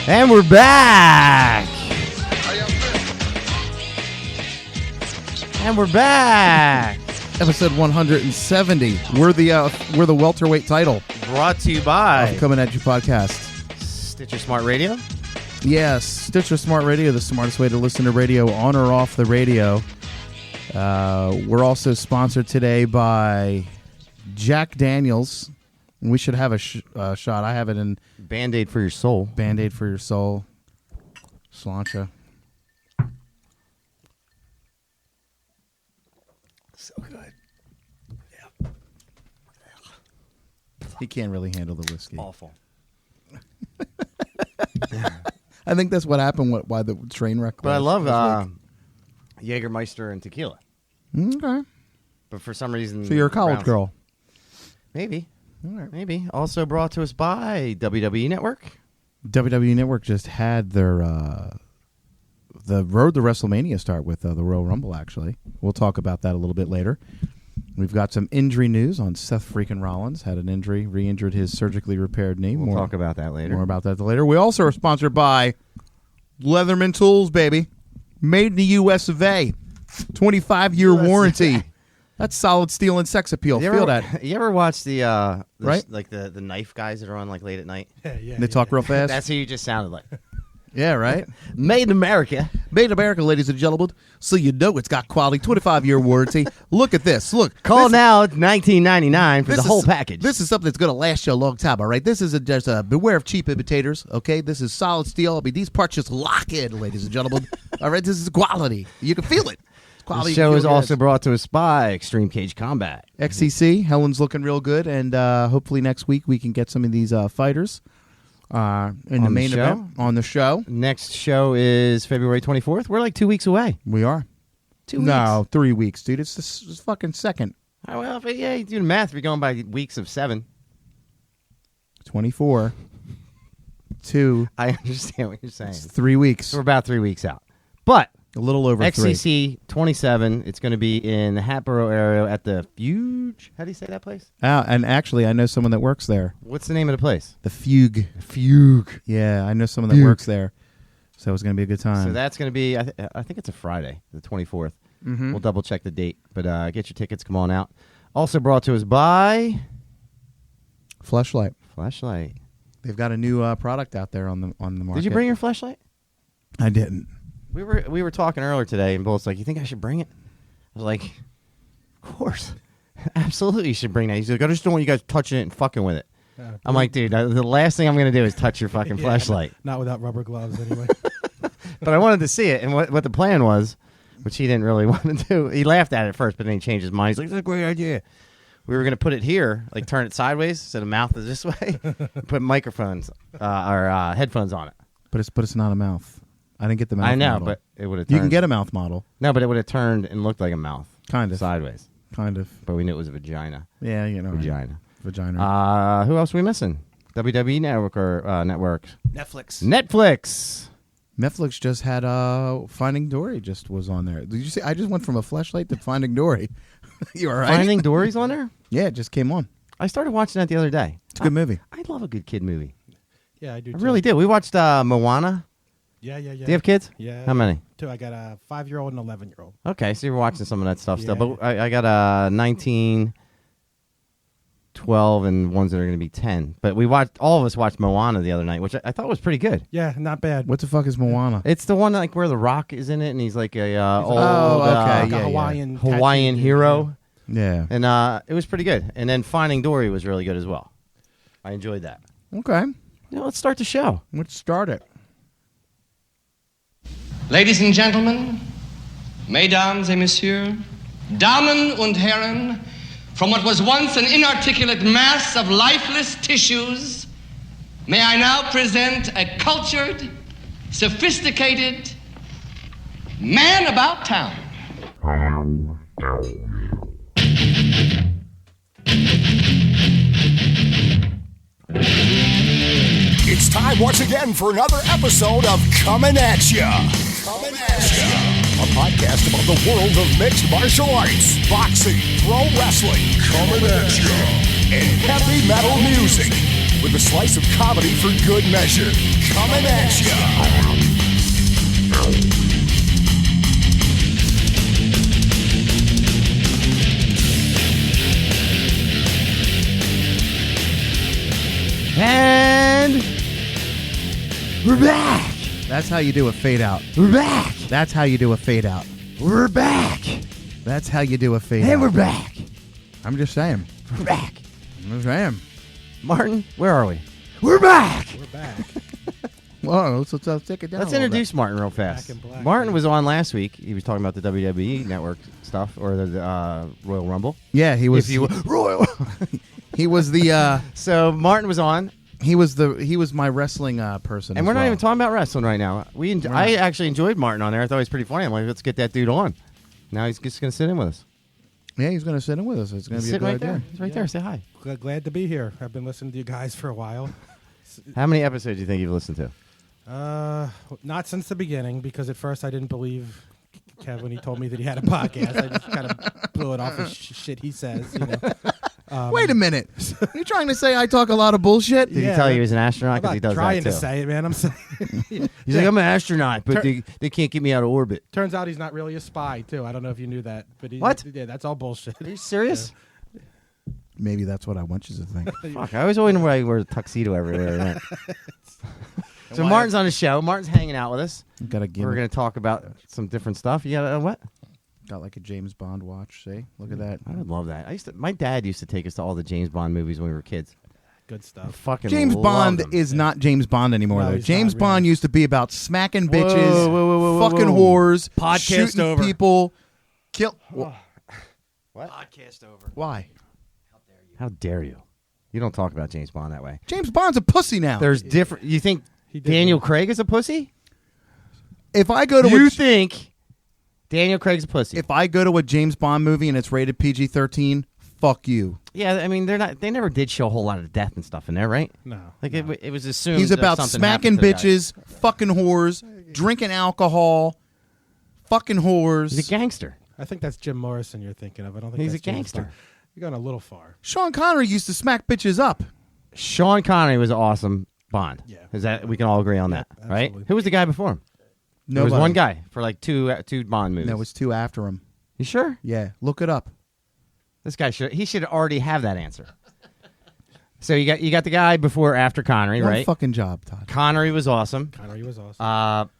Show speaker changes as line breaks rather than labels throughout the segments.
And we're back. And we're back.
Episode 170. We're the welterweight title.
Brought to you by
Coming At You podcast.
Stitcher Smart Radio.
Yes, Stitcher Smart Radio, the smartest way to listen to radio on or off the radio. We're also sponsored today by Jack Daniels. We should have a shot. I have it in
Band-Aid for your soul.
Band-Aid for your soul. Slancha.
So good. Yeah.
He can't really handle the whiskey.
Awful.
I think that's what happened. Why the train wreck?
But I love Jägermeister and tequila.
Okay.
But for some reason,
So you're a college girl.
Maybe.
All right.
Maybe. Also brought to us by WWE Network.
WWE Network just had their the road to WrestleMania start with the Royal Rumble, actually. We'll talk about that a little bit later. We've got some injury news on Seth freaking Rollins. Had an injury, re-injured his surgically repaired knee.
We'll talk about that later.
More about that later. We also are sponsored by Leatherman Tools, baby. Made in the U.S. of A. 25-year warranty. That's solid steel and sex appeal. Feel that.
You ever watch the
right?
Like the knife guys that are on like late at night?
Yeah. They talk real fast?
That's who you just sounded like.
Yeah, right?
Made in America.
Made in America, ladies and gentlemen. So you know it's got quality. 25-year warranty. Look at this. Look.
Call now. It's $19.99 for the whole package.
This is something that's going to last you a long time, all right? This is just beware of cheap imitators, okay? This is solid steel. I mean, these parts just lock in, ladies and gentlemen. All right? This is quality. You can feel it.
The show is also brought to us by Extreme Cage Combat.
XCC. Helen's looking real good, and hopefully next week we can get some of these fighters in the main event on the show.
Next show is February 24th. We're like 2 weeks away.
We are.
2 weeks.
No, 3 weeks, dude. It's the fucking second.
Oh, well, yeah, you do the math. If you're going by weeks of 7.
24. 2.
I understand what you're saying.
It's 3 weeks.
So we're about 3 weeks out. But
a little over
XCC 27. It's going to be in the Hatboro area at the Fugue. How do you say that place?
And actually, I know someone that works there.
What's the name of the place?
The Fugue.
Fugue.
Yeah, I know someone that works there. So it's going to be a good time.
So that's going to be, I think it's a Friday, the 24th.
Mm-hmm.
We'll double check the date. But get your tickets. Come on out. Also brought to us by
Fleshlight.
Fleshlight.
They've got a new product out there on the market.
Did you bring your Fleshlight?
I didn't.
We were talking earlier today, and Bolt's like, "You think I should bring it?" I was like, "Of course, absolutely, you should bring that." He's like, "I just don't want you guys touching it and fucking with it." I'm like, "Dude, the last thing I'm going to do is touch your fucking flashlight."
Not without rubber gloves, anyway.
But I wanted to see it, and what the plan was, which he didn't really want to do. He laughed at it first, but then he changed his mind. He's like, "That's a great idea." We were going to put it here, like turn it sideways, so the mouth is this way. Put microphones or headphones on it.
But it's not a mouth. I didn't get the mouth model.
I know, but it would have turned.
You can get a mouth model.
No, but it would have turned and looked like a mouth.
Kind of.
Sideways.
Kind of.
But we knew it was a vagina.
Yeah, you know.
Vagina.
Vagina.
Who else are we missing? WWE Network or Network?
Netflix.
Netflix just had Finding Dory just was on there. Did you see? I just went from a Fleshlight to Finding Dory. You all right?
Finding Dory's on there?
Yeah, it just came on.
I started watching that the other day.
It's a good movie.
I love a good kid movie.
Yeah, I do.
I really did. We watched Moana.
Yeah.
Do you have kids?
Yeah.
How many?
2. I got a 5-year-old and 11-year-old.
Okay, so you're watching some of that stuff still.
Yeah.
But I got a 19, 12, and ones that are going to be 10. But all of us watched Moana the other night, which I thought was pretty good.
Yeah, not bad.
What the fuck is Moana?
It's the one like where The Rock is in it, and he's like a
Hawaiian
Hawaiian hero.
Yeah.
And it was pretty good. And then Finding Dory was really good as well. I enjoyed that.
Okay.
Let's start the show.
Let's start it.
Ladies and gentlemen, mesdames et messieurs, Damen und Herren, from what was once an inarticulate mass of lifeless tissues, may I now present a cultured, sophisticated man about town.
It's time once again for another episode of Coming At Ya. Coming At Ya. A podcast about the world of mixed martial arts, boxing, pro wrestling, coming at ya, and heavy metal music. with a slice of comedy for good measure. Coming at ya.
And we're back.
That's how you do a fade out.
We're back.
That's how you do a fade out.
We're back.
That's how you do a fade out.
And we're back.
I'm just saying.
We're back.
I'm just saying.
Martin, where are we? We're back.
We're back.
Well, let's take it down.
Let's
a little
introduce Martin real fast.
Back in black,
Martin
yeah.
was on last week. He was talking about the WWE Network stuff or the Royal Rumble.
bit. Yeah, he was.
If you Royal.
He was the.
So Martin was on,
He was my wrestling person.
and
as
we're not
well.
even talking about wrestling right now. I actually enjoyed Martin on there. I thought he was pretty funny. I'm like, let's get that dude on. Now he's just going to sit in with us.
Yeah, he's going to sit in with us. It's going to be a
Sit
good
right
idea.
there. He's right there. Say hi.
Glad to be here. I've been listening to you guys for a while.
How many episodes do you think you've listened to?
Not since the beginning, because at first I didn't believe Kev when he told me that he had a podcast. I just kind of blew it off as shit he says. You know?
Wait a minute. You trying to say I talk a lot of bullshit?
Did he
Yeah,
tell you he
but-
was an
I'm
astronaut? Because
not
he does
trying
that
to
too.
say it, man. I'm saying.
He's like, I'm an astronaut, but they can't get me out of orbit.
Turns out he's not really a spy, too. I don't know if you knew that. But
What?
Yeah, that's all bullshit.
Are you serious?
Maybe that's what I want you to think.
Fuck, I always wonder why he wears a tuxedo everywhere. So Martin's on the show. Martin's hanging out with us.
Got to give.
We're going to talk about some different stuff. You got what?
Got like a James Bond watch. See, look at that.
I would love that. My dad used to take us to all the James Bond movies when we were kids.
Good
I
stuff.
fucking
James
loved
Bond
them.
is not James Bond anymore,
No,
though.
he's
James
not,
Bond
really.
used to be about smacking bitches,
whoa,
fucking
whoa.
whores,
Podcast
shooting
over.
people, kill.
Podcast over.
Why?
How dare you? You don't talk about James Bond that way.
James Bond's a pussy now.
There's different. You think
He did
Daniel
that.
Craig is a pussy?
If I go to
You
a,
think Daniel Craig's a pussy?
if I go to a James Bond movie and it's rated PG-13, fuck you.
Yeah, I mean they're not. They never did show a whole lot of death and stuff in there, right?
No.
Like
no.
it was assumed.
He's
that
about
something
smacking
happened to the guy.
bitches, fucking whores, drinking alcohol, fucking whores.
He's a gangster.
I think that's Jim Morrison you're thinking of. I don't think
He's
that's
a
James
gangster.
Bond. You're going a little far.
Sean Connery used to smack bitches up.
Sean Connery was an awesome Bond.
Yeah.
Is that we can all agree on
Yeah,
that, right?
absolutely.
Who was the guy before him? There was
Nobody.
one guy for like two Bond movies.
No, it was two after him.
You sure?
Yeah, look it up.
This guy should already have that answer. So you got the guy before or after Connery,
One
right?
fucking job, Todd.
Connery was awesome.
Connery was awesome.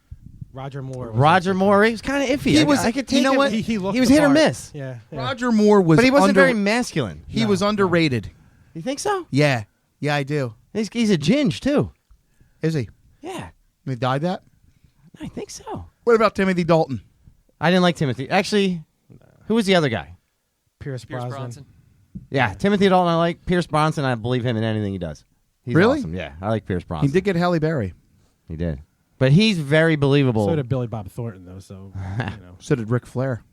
Roger
Roger Moore.
Moore, he was kind of iffy.
He was-
I could
you
take
know
him.
what?
He looked
was
the
hit or
part.
miss.
Yeah.
Roger Moore was
But he wasn't
under-
very masculine.
He
No,
was
no.
underrated.
You think so?
Yeah. Yeah, I do.
He's a ginge too.
Is he?
Yeah,
He died that?
I think so.
What about Timothy Dalton?
I didn't like Timothy. Actually, who was the other guy?
Pierce Brosnan.
Yeah, Timothy Dalton. I like Pierce Bronson. I believe him in anything he does. He's
Really?
awesome. Yeah, I like Pierce Bronson.
He did get Halle Berry.
He did. But he's very believable.
So did Billy Bob Thornton, though. So, you know.
So did Ric Flair.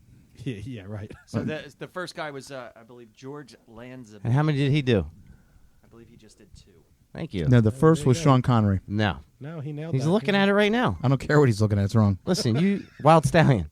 Yeah, right.
So the first guy was, I believe, George Lanza.
And how many did he do?
I believe he just did 2.
Thank you.
No, the first
there
was
you go.
Sean Connery.
No.
No, he nailed
He's
that.
looking at it right now.
I don't care what he's looking at. It's wrong.
Listen, you Wild Stallion.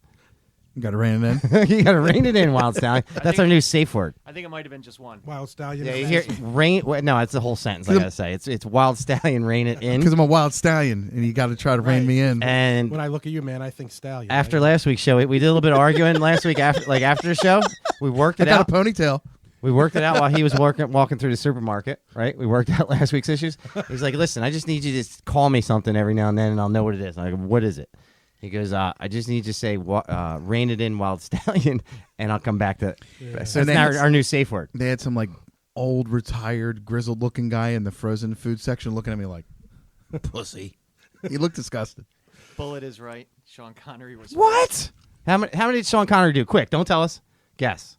You got to rein it in.
You got to rein it in, Wild Stallion. That's our new safe word.
I think it might have been just one.
Wild Stallion.
Yeah, you hear rain. No, it's the whole sentence. I gotta say, it's Wild Stallion. Rein it
Because
in.
I'm a wild stallion, and you got to try to rein
Right.
me in.
And
When I look at you, man, I think Stallion.
after
right?
last week's show, we did a little bit of arguing last week. After the show, we worked
I
it
got
out.
a ponytail.
We worked it out while he was walking through the supermarket, right? We worked out last week's issues. He's like, listen, I just need you to call me something every now and then, and I'll know what it is. I'm like, what is it? He goes, I just need you to say, rein it in, Wild Stallion, and I'll come back to it. So
And
it's
then
our new safe word.
They had some like old, retired, grizzled-looking guy in the frozen food section looking at me like, pussy. He looked disgusted.
Bullet is right. Sean Connery was
What? How many did Sean Connery do? Quick, don't tell us. Guess.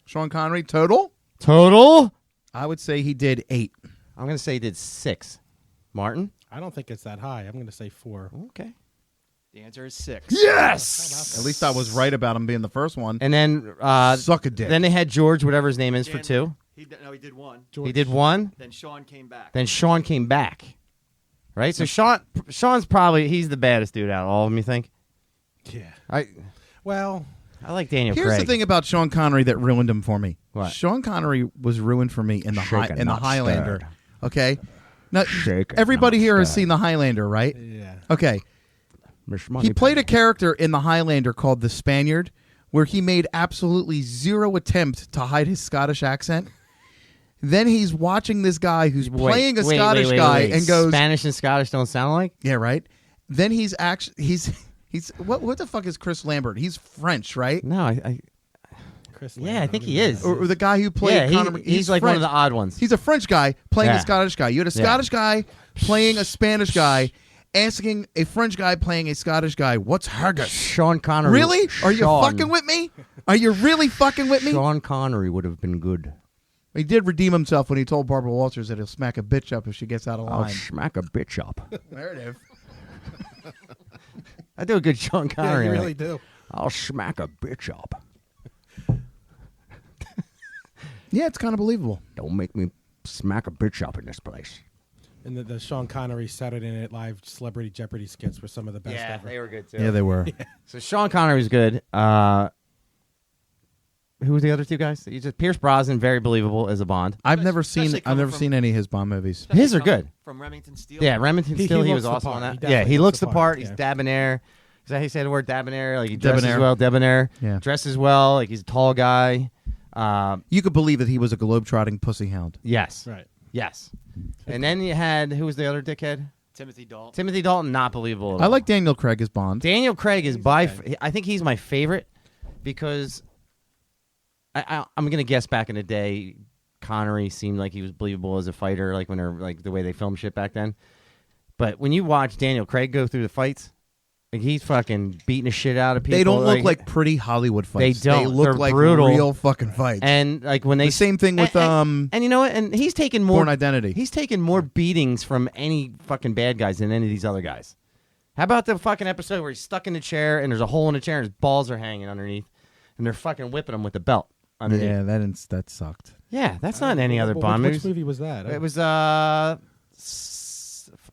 Sean Connery, total?
Total?
I would say he did 8.
I'm going to say he did 6. Martin?
I don't think it's that high. I'm going to say 4.
Okay.
The answer is 6.
Yes! At least I was right about him being the first one.
And then
Suck a dick.
Then they had George, whatever his name is, for
Dan-
2.
He did 1.
He did 1.
Then Sean came back.
Then Sean came back. Right? So Sean's probably, he's the baddest dude out of all of them, you think?
Yeah. Well,
I like Daniel
Here's
Craig.
the thing about Sean Connery that ruined him for me.
What?
Sean Connery was ruined for me in the
Shaken, not
Highlander.
stirred.
Okay? Now,
Shake it,
everybody here has
Scotty.
seen The Highlander, right?
Yeah.
Okay. He played a character in The Highlander called the Spaniard, where he made absolutely zero attempt to hide his Scottish accent. Then he's watching this guy who's playing a Scottish guy and goes,
Spanish and Scottish don't sound like?
yeah, right. Then he's actually he's what the fuck is Chris Lambert? He's French, right?
No, I
Chris
Yeah, I
Lambert,
think
I
he
don't
is.
know.
Or the guy who played
yeah,
Conor.
he's like one of
French.
the odd ones.
He's a French guy playing a
Yeah.
Scottish guy. You had a
Yeah.
Scottish guy playing a Spanish guy, asking a French guy playing a Scottish guy, "What's haggis?"
Sean Connery.
Really? Are you
Sean.
fucking with me? Are you really fucking with me?
Sean Connery would have been good.
He did redeem himself when he told Barbara Walters that he'll smack a bitch up if she gets out of
I'll
line.
smack a bitch up.
There it is.
I do a good Sean
Yeah,
Connery.
you
like,
really do.
I'll smack a bitch up.
Yeah, it's kind of believable.
Don't make me smack a bitch up in this place.
And the Sean Connery Saturday Night Live Celebrity Jeopardy skits were some of the best ever.
were good too.
Yeah, they were.
So Sean Connery was good. Who was the other two guys? You just Pierce Brosnan, very believable as a Bond.
I've never seen.
Especially
I've
coming
never
from-
seen any of his Bond movies.
His are
Coming
good.
From Remington Steele.
Yeah, Remington
He
Steele, he
looks
was
the
awesome
part.
on
He
that. Yeah,
definitely
he
looks
looks
the
the
part,
part. He's
yeah.
debonair. Is that how you say the word debonair? Like he dresses
Debonair.
well, debonair.
Yeah.
Dresses well, like he's a tall guy.
You could believe that he was a globe-trotting pussy hound.
Yes.
Right.
Yes. And then you had, who was the other dickhead?
Timothy Dalton.
Timothy Dalton, not believable at
I
all.
like Daniel Craig as Bond.
Daniel Craig is I think he's my favorite because I'm going to guess back in the day, Connery seemed like he was believable as a fighter, like when they're like the way they filmed shit back then. But when you watch Daniel Craig go through the fights, like he's fucking beating the shit out of people.
They don't look like pretty Hollywood fights.
They don't.
They look
They're
like
brutal.
real fucking fights.
and like when they
the same thing with
and you know what? And he's taken more
Born Identity.
He's taken more beatings from any fucking bad guys than any of these other guys. How about the fucking episode where he's stuck in the chair and there's a hole in the chair and his balls are hanging underneath, and they're fucking whipping him with the belt underneath?
Yeah, that sucked.
Yeah, that's not in any other Bond
Which
movies.
movie was that?
It was I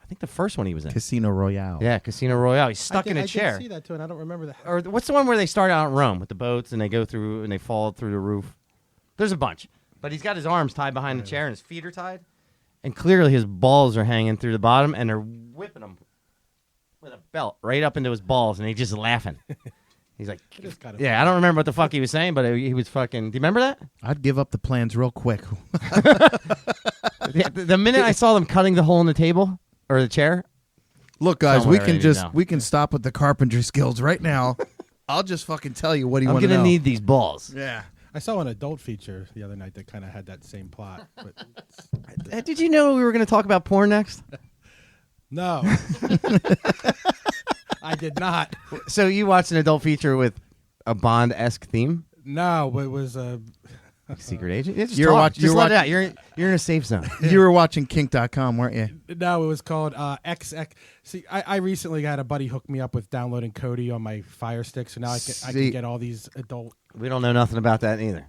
think the first one he was in.
Casino Royale.
Yeah, Casino Royale. He's stuck in a
I
chair.
did see that too, and I don't remember that.
Or what's the one where they start out in Rome with the boats and they go through and they fall through the roof? There's a bunch. But he's got his arms tied behind the chair and his feet are tied. And clearly his balls are hanging through the bottom and they're whipping him with a belt right up into his balls and he's just laughing. He's like,
It is kind of
yeah, I don't remember what the fuck he was saying, but he was fucking. Do you remember that?
I'd give up the plans real quick.
The minute I saw them cutting the hole in the table or the chair,
Look, guys, we
Somewhere,
can
you know.
we can stop with the carpentry skills right now. I'll just fucking tell you what do you
I'm
want to
going
know.
to need these balls.
Yeah.
I saw an adult feature the other night that kind of had that same plot. But
Did you know we were going to talk about porn next?
no, I did not.
So you watched an adult feature with a Bond-esque theme?
No, but it was
Secret agent? Yeah, just
You're
talk.
watch-
Just
you're
let it
watch-
out. You're in a safe zone.
You were watching kink.com, weren't you?
no, it was called XX. See, I recently had a buddy hook me up with downloading Kodi on my Fire Stick, so now I
See-
can get all these adult.
We don't know nothing about that either.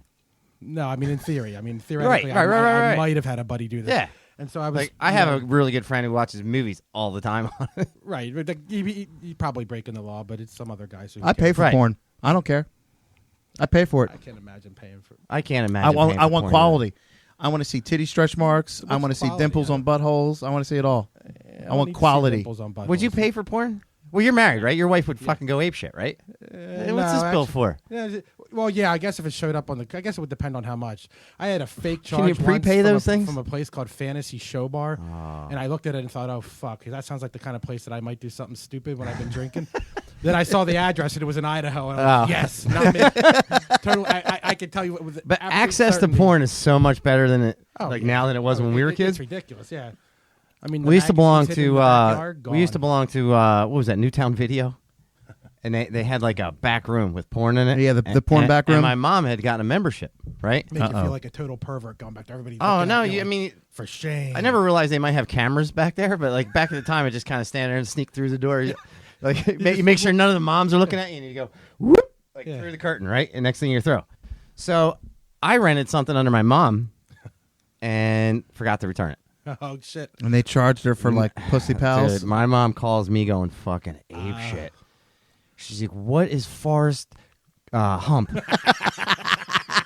No, I mean in theory. I mean theoretically,
Right,
I
right.
might have had a buddy do this.
Yeah.
And so I was
Like I have a really good friend who watches movies all the time on it.
right. But he probably breaking the law, but it's some other guys who
I pay for
Right.
porn. I don't care. I pay for it.
I can't imagine paying for.
I can't imagine.
I want
paying for porn
quality. I want to see titty stretch marks. I
What's
want to see
quality,
dimples
huh?
on buttholes. I want to see it all. I
don't
want
need to see
quality.
dimples on
either. Would you
buttholes.
pay for porn? Well, you're married, right? Your wife would fucking go apeshit, right? What's this bill
actually-
for?
Yeah, well, yeah, I guess if it showed up on the, I guess it would depend on how much. I had a fake
Can you
charge once
prepay
from
those
a,
things?
from a place called Fantasy Show Bar, and I looked at it and thought, oh fuck, that sounds like the kind of place that I might do something stupid when I've been drinking. Then I saw the address and it was in Idaho. And I was like, yes, not me. Totally, I can tell you what. With
But
absolute
access to
certainty.
porn is so much better than it
Oh,
like
yeah.
now than it was when we were
It's
kids.
ridiculous, yeah. I mean,
We used to belong
magazines hidden in
to
the backyard,
we used to
gone.
belong to what was that, Newtown Video? And they had like a back room with porn in it.
Yeah, the porn
And-
back room.
And my mom had gotten a membership, right?
Make you
Uh-oh.
feel like a total pervert going back to everybody.
Oh
looking
no,
at
I
like,
mean
for shame.
I never realized they might have cameras back there, but like back at the time, I just kind of stand there and sneak through the door. Like you make sure none of the moms are looking at you, and you go whoop like
Yeah.
through the curtain, right? And next thing you throw. So I rented something under my mom, and forgot to return it.
Oh shit.
And they charged her for like pussy pals.
Dude, my mom calls me going fucking ape shit. She's like, "What is Forrest Hump?"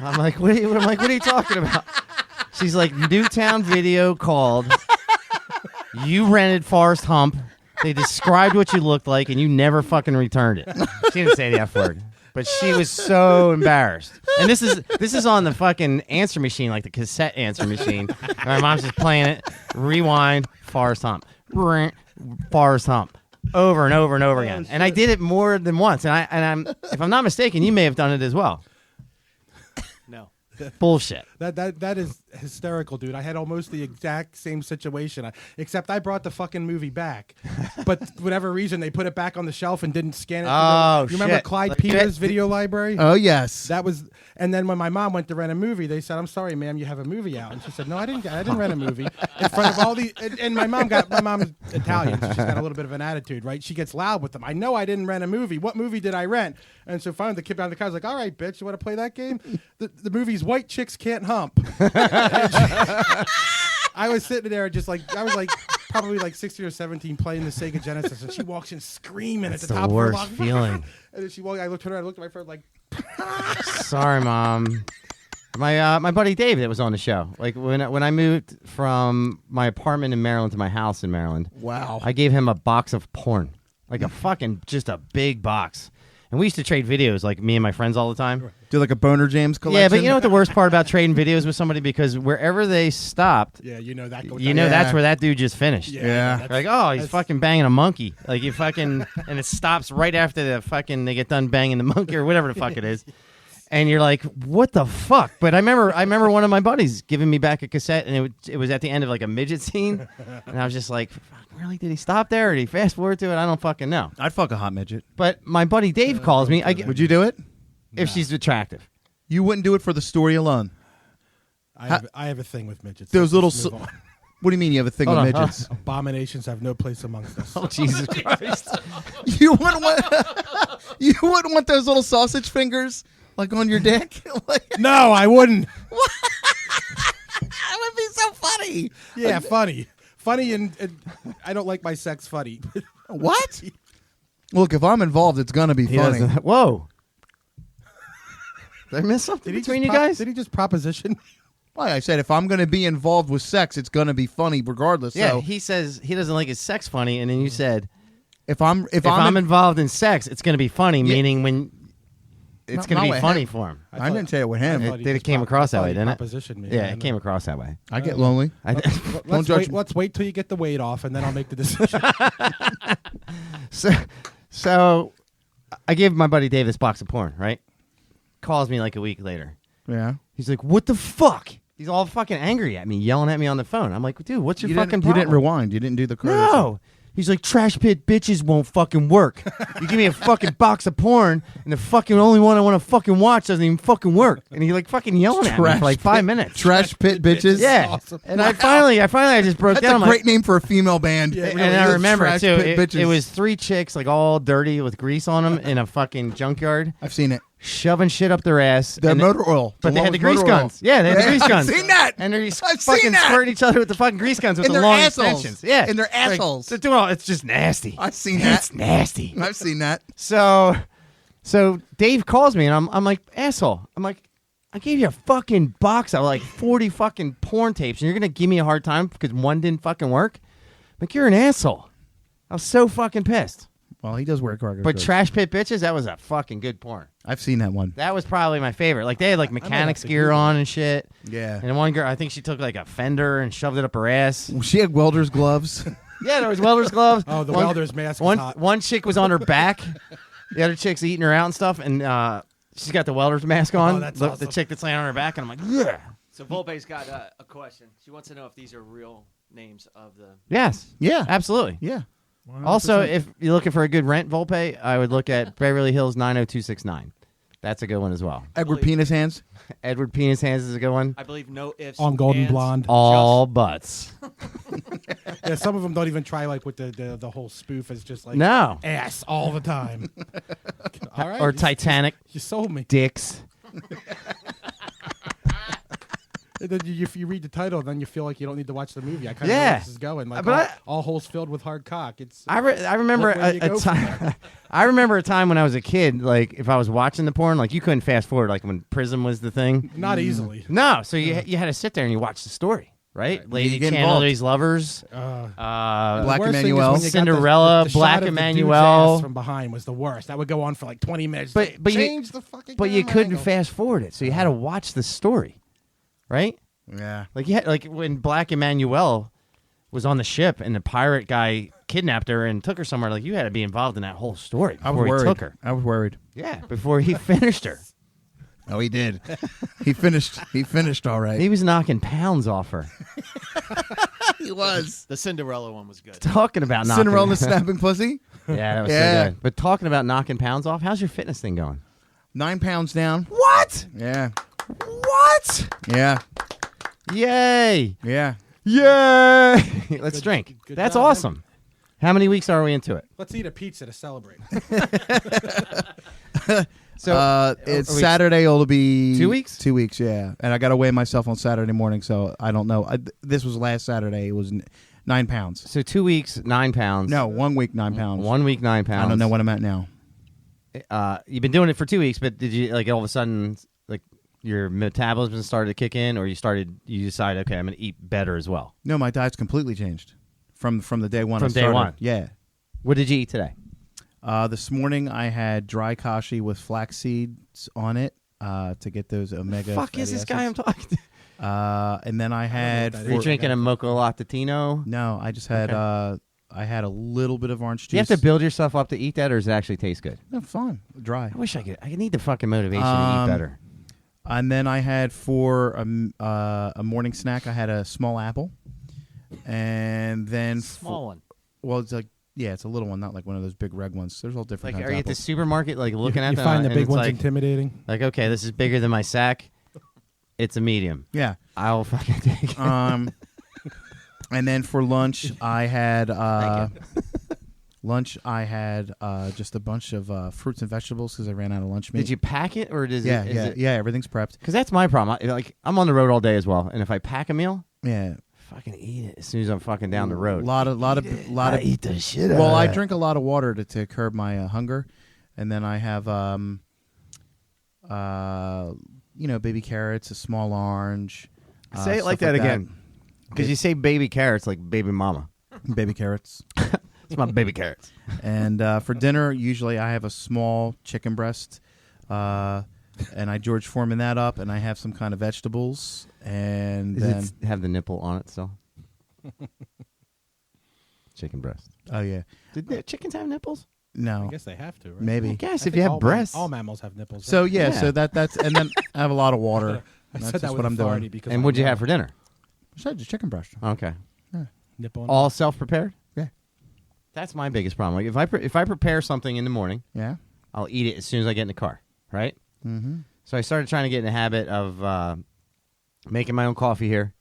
I'm like, "What are you talking about?" She's like, "Newtown Video called You rented Forrest Hump. They described what you looked like, and you never fucking returned it. She didn't say the F word, but she was so embarrassed. And this is on the fucking answer machine, like the cassette answer machine. My mom's just playing it. Rewind. Forrest Hump. Forrest Hump. Over and over and over again. And I did it more than once. And I'm if I'm not mistaken, you may have done it as well.
No.
Bullshit.
That is hysterical, dude. I had almost the exact same situation, except I brought the fucking movie back. But for whatever reason, they put it back on the shelf and didn't scan it.
Oh,
you remember
shit.
Clyde
Like,
Peters' video library?
Oh yes.
That was, and then when my mom went to rent a movie, they said, "I'm sorry, ma'am, you have a movie out." And she said, "No, I didn't rent a movie." In front of all the, and my mom's Italian, so she's got a little bit of an attitude, right? She gets loud with them. I know I didn't rent a movie. What movie did I rent? And so finally, the kid behind the car was like, "All right, bitch, you want to play that game? The movie's White Chicks Can't Hump." I was sitting there just like I was like probably like 16 or 17 playing the Sega Genesis, and she walks in screaming
That's
at the
the
top
worst
of her lungs.
feeling.
And then she walked. I looked at her. I looked at my friend like,
Sorry, Mom. My buddy Dave that was on the show. Like when I moved from my apartment in Maryland to my house in Maryland.
Wow.
I gave him a box of porn, like a fucking just a big box. And we used to trade videos, like me and my friends all the time.
Do like a Boner James collection.
Yeah, but you know what the worst part about trading videos with somebody? Because wherever they stopped,
yeah, you know that.
that's where that dude just finished.
Yeah.
that's-
Like, oh, he's fucking banging a monkey. Like, you fucking, and it stops right after they get done banging the monkey or whatever the fuck it is. And you're like, what the fuck? But I remember one of my buddies giving me back a cassette, and it was at the end of like a midget scene. And I was just like, really? Did he stop there or did he fast forward to it? I don't fucking know.
I'd fuck a hot midget.
But my buddy Dave calls me.
Would you do it?
If she's attractive.
You wouldn't do it for the story alone.
I have a thing with midgets.
Those
Let's
little.
move on.
What do you mean you have a thing
Hold
with
on,
midgets?
Abominations have no place amongst us.
Oh, Jesus Christ.
You wouldn't want. You wouldn't want those little sausage fingers like on your dick. Like,
No, I wouldn't.
that would be so funny.
Yeah, funny, and I don't like my sex funny.
What? Look, if I'm involved, it's gonna be
He
funny.
doesn't- Whoa. Did I miss something between you guys?
Did he just proposition?
Why? I said if I'm gonna be involved with sex, it's gonna be funny regardless.
Yeah,
So
he says he doesn't like his sex funny, and then you said
if I'm
involved in sex, it's going to be funny. Meaning when it's
Not-
going
not
to be
with
funny
him.
for him.
I didn't say it with him.
It came across that way, didn't it?
Proposition me.
Yeah,
man.
it came across that way.
I get lonely.
Let's
judge
wait,
me.
let's wait till you get the weight off, and then I'll make the decision.
So I gave my buddy Dave this box of porn. Right? Calls me like a week later.
Yeah.
He's like, "What the fuck?" He's all fucking angry at me, yelling at me on the phone. I'm like, "Dude, what's your fucking
You
problem?"
didn't rewind. You didn't do the courtesy.
No. He's like, trash pit bitches won't fucking work. You give me a fucking box of porn, and the fucking only one I want to fucking watch doesn't even fucking work. And he like fucking yelling at me for like 5 minutes.
Trash pit bitches.
Yeah.
Awesome.
And I finally just broke
That's
down.
a
I'm like-
great name for a female band.
Yeah, it
and
really
I
is.
remember
Trash
too.
pit bitches.
It was 3 chicks like all dirty with grease on them in a fucking junkyard,
I've seen it.
shoving shit up their ass.
The
and
motor oil.
But they
one
had the
with
grease
motor oil.
guns. Yeah, they had the grease guns.
I've seen that.
And they're just
I've
fucking
seen that.
squirting each other with the fucking grease guns with
In
the
their
long
assholes.
extensions. Yeah,
In their
Like,
assholes.
they're doing all. It's just nasty.
I've seen that.
It's nasty.
I've seen that.
So Dave calls me and I'm like, asshole. I'm like, I gave you a fucking box of like 40 fucking porn tapes and you're gonna give me a hard time because one didn't fucking work? Like, you're an asshole. I was so fucking pissed.
Well, he does wear cargo
But
shorts.
Trash Pit Bitches, that was a fucking good porn.
I've seen that one.
That was probably my favorite. Like, they had like mechanics
to
gear
Google
on and shit.
Yeah.
And one girl, I think she took like a fender and shoved it up her ass.
She had welder's gloves.
Yeah, there was welder's gloves.
Oh, the
One-
welder's mask was hot.
One chick was on her back. The other chick's eating her out and stuff, and she's got the welder's mask on.
Oh, that's
the
awesome.
chick that's laying on her back, and I'm like, yeah.
So Volpe's got a question. She wants to know if these are real names of the.
Yes.
Yeah.
Absolutely.
Yeah.
Also, if you're looking for a good rent Volpe, I would look at Beverly Hills 90269. That's a good one as well.
Edward Penis Hands.
Edward Penis Hands is a good one.
I believe no ifs.
On Golden
ands,
Blonde.
All butts.
Yeah, some of them don't even try like with the whole spoof. It's just like
No.
ass all the time. All right,
Or
you-
Titanic.
You sold me.
Dicks.
And then if you read the title, then you feel like you don't need to watch the movie. I kind of know
Yeah.
where this is going. Like
But
all holes filled with hard cock. It's
I remember
Where do you
a
go from
time. I remember a time when I was a kid. Like, if I was watching the porn, like, you couldn't fast forward. Like when Prism was the thing.
not easily.
No, so you had to sit there and you watch the story. right?
Right.
Lady
You get
Chandler's Lovers,
Black
worst thing is
Emmanuel.
when you got
Cinderella,
the shot
Black
of the dude's
Emmanuel.
ass from behind was the worst. That would go on for like 20 minutes.
But you
change the fucking.
but you
camera
couldn't
angle.
fast forward it, so you had to watch the story, right?
Yeah.
Like when Black Emmanuel was on the ship and the pirate guy kidnapped her and took her somewhere, like you had to be involved in that whole story
I was
before he
worried.
took her.
I was worried.
Yeah, before he finished her.
Oh, he did. He finished all right.
He was knocking pounds off her.
He was.
The Cinderella one was good.
Talking about knocking
Cinderella and the snapping pussy.
Yeah, that was
Yeah.
so good. But talking about knocking pounds off, how's your fitness thing going?
9 pounds down.
What?
Yeah.
What?
Yeah.
Yay!
Yeah.
Yay! Let's drink.
good
That's
job,
awesome. How many weeks are we into it?
Let's eat a pizza to celebrate.
So
It's
are we-
Saturday. It'll be
2 weeks?
2 weeks, yeah. And I got to weigh myself on Saturday morning, so I don't know. This was last Saturday. It was 9 pounds.
So 2 weeks, 9 pounds.
No, 1 week, 9 pounds.
1 week, 9 pounds.
I don't know what I'm at now.
You've been doing it for 2 weeks, but did you like all of a sudden like your metabolism started to kick in, or you decided, okay, I'm going to eat better as well?
No, my diet's completely changed from the day one.
From
I started.
day one?
Yeah.
What did you eat today?
This morning I had dry kashi with flax seeds on it to get those omega.
Fuck is
fatty
this guy I'm
acids.
talking to?
And then I had.
that
Are you
is.
drinking a mocha latino?
No, I just had. I had a little bit of orange juice.
Do you have to build yourself up to eat that, or does it actually taste good?
No, fine, dry.
I wish I could. I need the fucking motivation to eat better.
And then I had for a morning snack, I had a small apple, and then
Small one.
Well, it's like it's a little one, not like one of those big red ones. There's all different.
Like,
kinds
are
of
you at the
apples.
supermarket, like looking at
You
them?
find the
and
big
it's
ones
like,
intimidating.
like, okay, this is bigger than my sack. It's a medium.
Yeah.
I'll fucking take it.
And then for lunch, I had
Thank
just a bunch of fruits and vegetables because I ran out of lunch meat.
Did you pack it, or does
Yeah,
it?
everything's prepped.
Because that's my problem. I'm on the road all day as well, and if I pack a meal,
Yeah,
fucking eat it as soon as I'm fucking down the road.
lot of
eat the shit.
Well, I drink a lot of water to curb my hunger, and then I have baby carrots, a small orange.
Say it like
stuff
that again, because you say baby carrots like baby mama.
Baby carrots.
It's my baby carrots.
And for dinner, usually I have a small chicken breast, and I George Foreman that up, and I have some kind of vegetables, and then
Does it have the nipple on it still? Chicken breast.
oh yeah,
Did chickens have nipples?
no,
I guess they have to, right?
maybe.
I guess
I
if
think
you have
all
breasts.
all mammals have nipples.
So
right?
yeah,
Yeah.
so that's and then I have a lot of water.
I
That's
said
just
that
what
with
I'm
authority
doing.
because
And
I
what'd you
know.
have for dinner?
Besides just chicken breast.
Okay,
Nipple?
all self-prepared.
Yeah,
That's my biggest problem. Like if I prepare something in the morning,
yeah.
I'll eat it as soon as I get in the car. Right.
Mm-hmm.
So I started trying to get in the habit of making my own coffee here,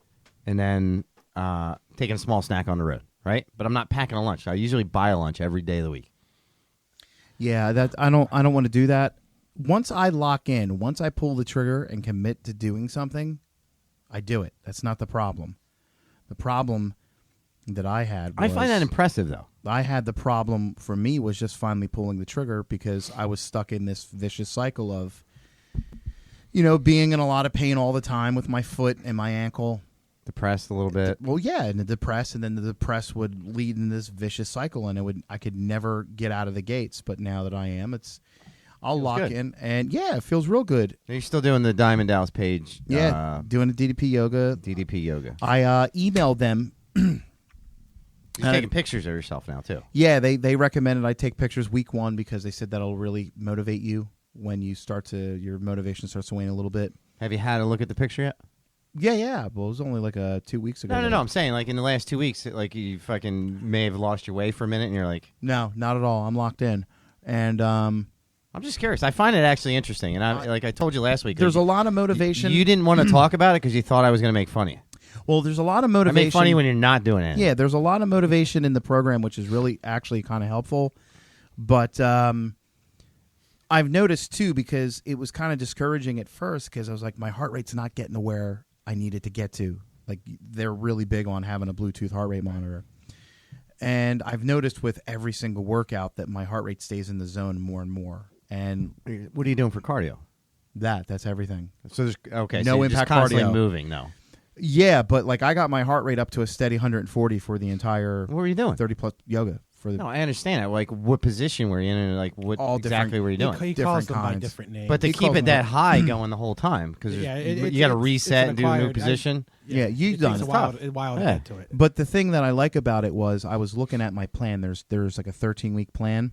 and then taking a small snack on the road. Right. But I'm not packing a lunch. I usually buy a lunch every day of the week.
Yeah, that I don't want to do that. Once I lock in, once I pull the trigger and commit to doing something, I do it. That's not the problem. The problem that I had was
I find that impressive, though.
I had the problem for me was just finally pulling the trigger because I was stuck in this vicious cycle of, being in a lot of pain all the time with my foot and my ankle.
Depressed a little bit.
Well, yeah, and the depressed, and then the depressed would lead in this vicious cycle, and I could never get out of the gates. But now that I am, I'll
Feels
lock
good.
in, and yeah, it feels real good.
You're still doing the Diamond Dallas page.
Yeah, doing the DDP yoga.
DDP yoga.
I emailed them.
You're taking pictures of yourself now, too.
Yeah, they recommended I take pictures week 1 because they said that'll really motivate you when you your motivation starts to wane a little bit.
Have you had a look at the picture yet?
Yeah. Well, it was only like 2 weeks ago.
No. I'm saying, like, in the last 2 weeks, like, you fucking may have lost your way for a minute, and you're like...
No, not at all. I'm locked in. And
I'm just curious. I find it actually interesting. And I told you last week...
there's
like,
a lot of motivation.
You didn't want to talk about it because you thought I was going to make fun of you.
Well, there's a lot of
I
motivation.
make funny when you're not doing it.
Yeah, there's a lot of motivation in the program, which is really actually kind of helpful. But I've noticed, too, because it was kind of discouraging at first because I was like, my heart rate's not getting to where I need it to get to. Like, they're really big on having a Bluetooth heart rate monitor. And I've noticed with every single workout that my heart rate stays in the zone more and more. And
What are you doing for cardio?
that's everything.
So there's... Okay,
No
so you're
impact
just constantly
cardio.
moving, though.
Yeah, but like I got my heart rate up to a steady 140 for the entire
What were you doing?
30 plus yoga for the
No, I understand it. Like, what position were you in, and like what
All
exactly
different-
were you doing?
He
Different
calls them by
kinds.
different names.
But to
He
keep
calls
it
them
that
up.
high going the whole time, because
Yeah,
you got to reset and do a new position.
Yeah, you've
it
done
takes
it.
a while to
Yeah.
get to it.
But the thing that I like about it was I was looking at my plan. There's like a 13-week plan,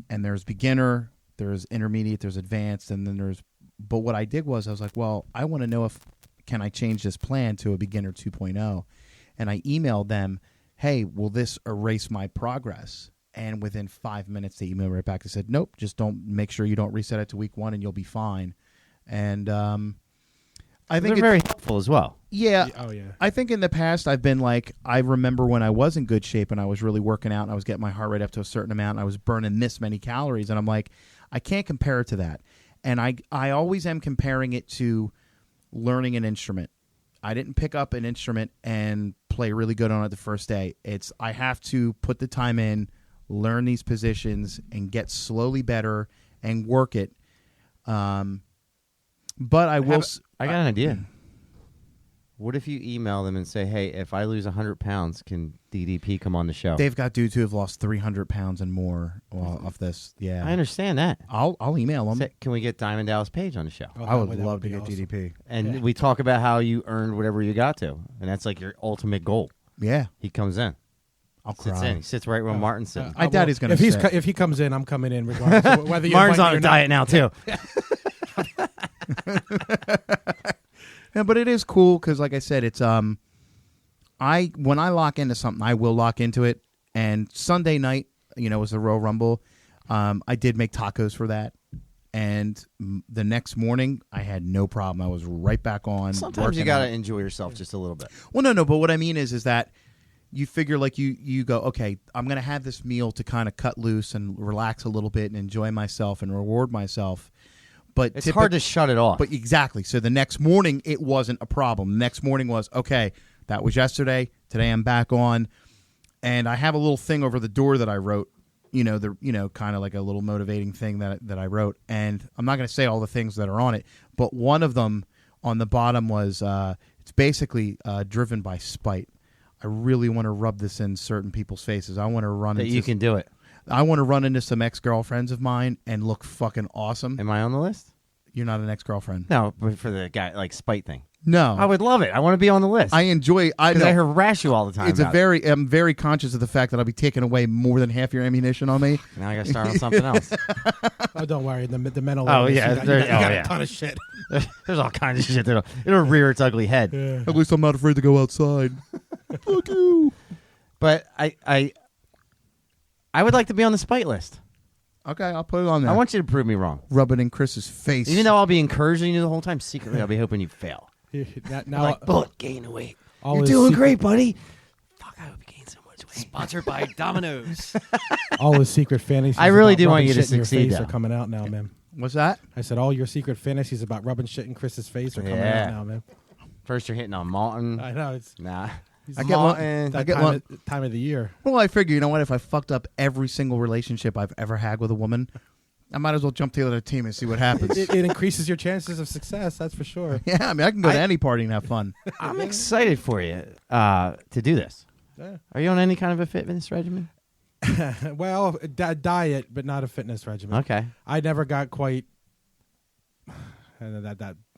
and there's beginner, there's intermediate, there's advanced, and then there's. But what I did was I was like, well, I want to know if can I change this plan to a beginner 2.0, and I emailed them, hey, will this erase my progress? And within 5 minutes, they emailed right back and said, nope, just don't make sure you don't reset it to week 1, and you'll be fine. And I think
They're very helpful as well.
yeah.
Oh yeah.
I think in the past I've been like, I remember when I was in good shape and I was really working out and I was getting my heart rate up to a certain amount and I was burning this many calories, and I'm like, I can't compare it to that. And I always am comparing it to learning an instrument. I didn't pick up an instrument and play really good on it the first day. I have to put the time in, learn these positions, and get slowly better and work it. But I will.
I got an idea. What if you email them and say, hey, if I lose 100 pounds, can DDP come on the show?
They've got dudes who have lost 300 pounds and more of this. Yeah,
I understand that.
I'll email them.
Say, can we get Diamond Dallas Page on the show?
Oh,
I would
that
love to
be
get
awesome.
DDP.
And
Yeah.
we talk about how you earned whatever you got to, and that's like your ultimate goal.
Yeah,
He comes in,
I'll
sits
cry.
in. He sits right where Martin's sitting.
I doubt he's gonna
If
sit.
if he comes in, I'm coming in regardless. of whether you
Martin's
invite
on
me
a
or not.
diet now too.
Yeah, but it is cool because, like I said, it's when I lock into something, I will lock into it. And Sunday night, was the Royal Rumble. I did make tacos for that, and the next morning I had no problem. I was right back on.
Sometimes you
working
got to
out.
enjoy yourself just a little bit.
Well, no, but what I mean is that you figure like you go, okay, I'm going to have this meal to kind of cut loose and relax a little bit and enjoy myself and reward myself. But
It's hard to shut it off.
But exactly. So the next morning it wasn't a problem. The next morning was, okay, that was yesterday. Today I'm back on. And I have a little thing over the door that I wrote, kind of like a little motivating thing that I wrote. And I'm not going to say all the things that are on it, but one of them on the bottom was it's basically driven by spite. I really want to rub this in certain people's faces. I want to run
that
into
you can do it.
I want to run into some ex-girlfriends of mine and look fucking awesome.
Am I on the list?
You're not an ex-girlfriend.
No, but for the guy like spite thing.
No.
I would love it. I want to be on the list.
I enjoy
because
know.
I harass you all the time.
It's
about it.
I'm very conscious of the fact that I'll be taking away more than half your ammunition on me.
Now I got to start on something else.
Oh, don't worry. The mental.
Oh,
illness,
yeah,
you got
yeah.
a ton of shit.
There's all kinds of shit it'll rear its ugly head.
Yeah.
At least I'm not afraid to go outside. Fuck you.
But I would like to be on the spite list.
Okay, I'll put it on there.
I want you to prove me wrong.
Rub it in Chris's face.
Even though I'll be encouraging you the whole time, secretly I'll be hoping you fail.
Now,
Like, Bullet, gain weight.
all
You're
his
doing
secret-
great, buddy. Fuck, I hope you gain so much weight.
Sponsored by Domino's.
all his secret fantasies.
I really
about
do want
rubbing
you to
shit in your
succeed,
face
though.
are coming out now, man.
What's that?
I said all your secret fantasies about rubbing shit in Chris's face are coming
Yeah.
out now, man.
First you're hitting on Martin.
I know it's
Nah.
I get one-
Martin.
that
get
time of the year.
Well, I figure, you know what? If I fucked up every single relationship I've ever had with a woman, I might as well jump to the other team and see what happens.
It increases your chances of success. That's for sure.
Yeah, I mean, I can go to any party and have fun.
I'm excited for you to do this.
Yeah.
Are you on any kind of a fitness regimen?
Well, diet, but not a fitness regimen.
Okay.
I never got quite.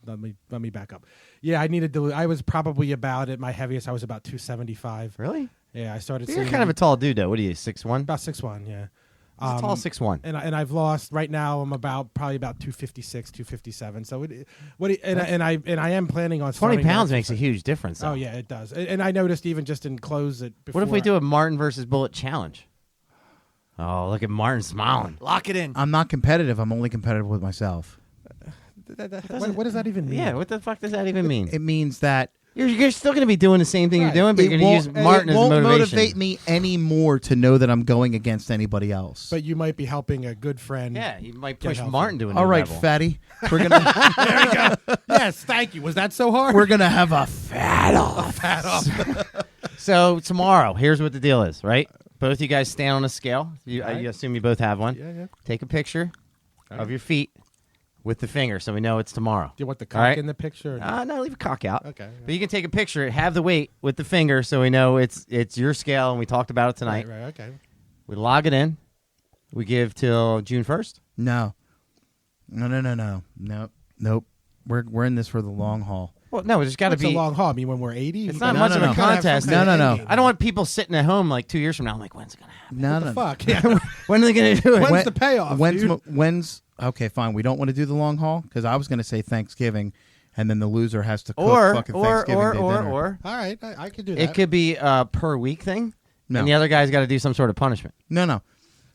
Let me back up. Yeah, I needed to. I was probably about at my heaviest. I was about 275.
Really?
Yeah, I started.
You're
seeing
kind of a tall dude, though. What are you, 6'1"?
about 6'1". Yeah,
He's a tall 6'1".
and I've lost. Right now, I'm probably about 256, 257. So I am planning on
20
starting
pounds
to
makes a huge difference, though.
Oh yeah, it does. And I noticed even just in clothes that. Before
What if we do a Martin versus Bullet challenge? Oh, look at Martin smiling.
Lock it in.
I'm not competitive. I'm only competitive with myself.
What does that even mean?
Yeah, what the fuck does that even mean?
It means that
You're still going to be doing the same thing
Right.
you're doing, but you're going to use Martin as
it
a
won't
motivation.
motivate me anymore to know that I'm going against anybody else.
But you might be helping a good friend.
Yeah, you might
Get
push
healthy.
Martin to a new
All right,
level.
fatty. We're gonna
Yes, thank you. Was that so hard?
we're gonna have a fat off.
So tomorrow, here's what the deal is, right? Both you guys stand on a scale. I assume you both have one.
Yeah.
Take a picture of your feet. with the finger, so we know it's tomorrow.
Do you want the
All
cock
right?
in the picture? Or no?
No, leave a cock out.
Okay.
But you can take a picture, have the weight with the finger, so we know it's your scale, and we talked about it tonight.
Right, okay.
We log it in. We give till June 1st.
No. Nope. We're in this for the long haul.
Well, no, it's got to
It's
be
a long haul. I mean, when we're 80?
It's
you
not
gotta-
much
no,
of a
no.
You gotta have some
contest.
kind of
No.
endgame.
I don't want people sitting at home like 2 years from now. I'm like, when's it gonna happen?
No,
The
no.
fuck? Yeah.
When are they gonna do it?
When's the payoff, dude?
When's okay? Fine. We don't want to do the long haul because I was going to say Thanksgiving, and then the loser has to cook fucking Thanksgiving Day dinner.
or
All right, I could do that.
it could be a per week thing,
No.
and the other guy's got to do some sort of punishment.
No.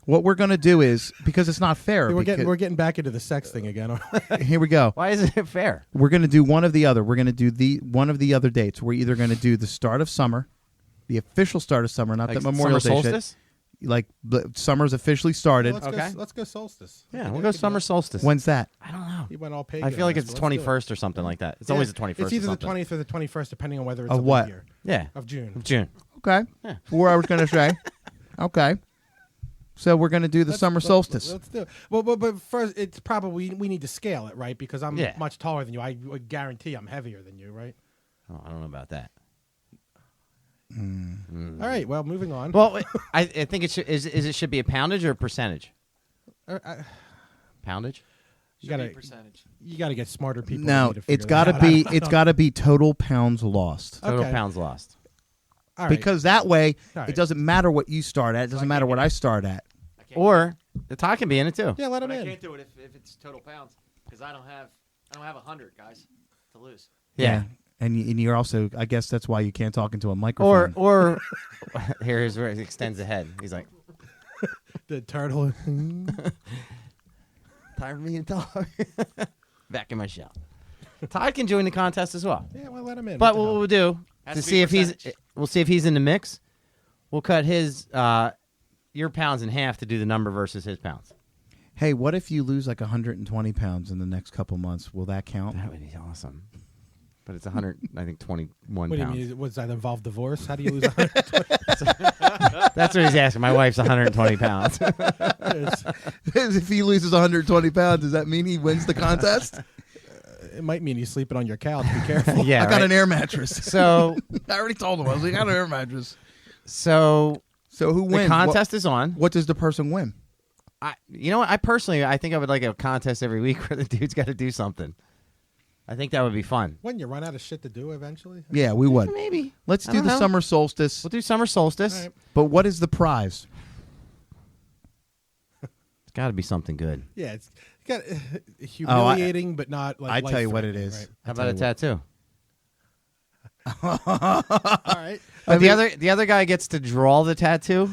What we're going to do is because it's not fair.
We're
because-
getting back into the sex thing again.
here we go.
Why isn't it fair?
We're going to do one of the other. We're going to do one of the other dates. We're either going to do the start of summer, the official start of summer, not
Like
the Memorial
summer
Day shit.
solstice?
Like summer's officially started.
Let's go solstice.
Yeah, we'll go summer solstice.
When's that?
I don't know.
He went all pagan.
I feel like
on
it's
us,
the
but let's do it.
21st or something like that. It's always the 21st.
It's either
or
the
something.
20th or the 21st, depending on whether it's
Of
a
what?
leap year.
Yeah,
Of June.
of June.
Okay.
Yeah.
4 hours going to say. Okay. So we're going to do the summer solstice.
Let's do it. Well, but first, it's probably we need to scale it, right? Because I'm
Yeah.
much taller than you. I would guarantee I'm heavier than you, right?
Oh, I don't know about that.
All right. Well, moving on.
Well, I think it should it should be a poundage or a percentage. Poundage.
you gotta
percentage.
you gotta get smarter people.
No,
than me to figure
it's got to
that
be
out.
it's got to be total pounds lost.
Total
Okay.
pounds lost.
All right.
Because that way
All right.
it doesn't matter what you start at. It doesn't matter what I start at.
I can't,
Or the tie can be in it too.
yeah, let him
but I
in.
can't do it if it's total pounds because I don't have 100 guys to lose.
Yeah.
And you're also, I guess that's why you can't talk into a microphone.
Or here's where it extends the head. He's like,
The turtle.
tired of being dog. Back in my shell. Todd can join the contest as well.
Yeah, well, let him in.
But
What
what
the
we'll do
Has
to
to be
see if he's
percentage.
we'll see if he's in the mix. We'll cut his your pounds in half to do the number versus his pounds.
Hey, what if you lose like 120 pounds in the next couple months? Will that count?
That would be awesome. But it's 100, I think 21
What do you
pounds.
mean? Does that involve divorce? How do you lose 100?
That's what he's asking. My wife's 120 pounds.
If he loses 120 pounds, does that mean he wins the contest?
It might mean he's sleeping on your couch. Be careful.
Yeah,
I got
right?
an air mattress.
So
I already told him. I was like, I got an air mattress.
so
So who
the
wins?
contest is on.
What does the person win?
You know what? I think I would like a contest every week where the dude's got to do something. I think that would be fun.
When you run out of shit to do eventually.
Yeah, we would.
Maybe.
Let's
I
do
don't
the
know.
summer solstice.
We'll do summer solstice.
All right.
But what is the prize?
It's got to be something good.
Yeah, it's got humiliating, but not like.
I tell you what it
life-threatening,
is.
How about a tattoo?
Right? All right.
But the other guy gets to draw the tattoo.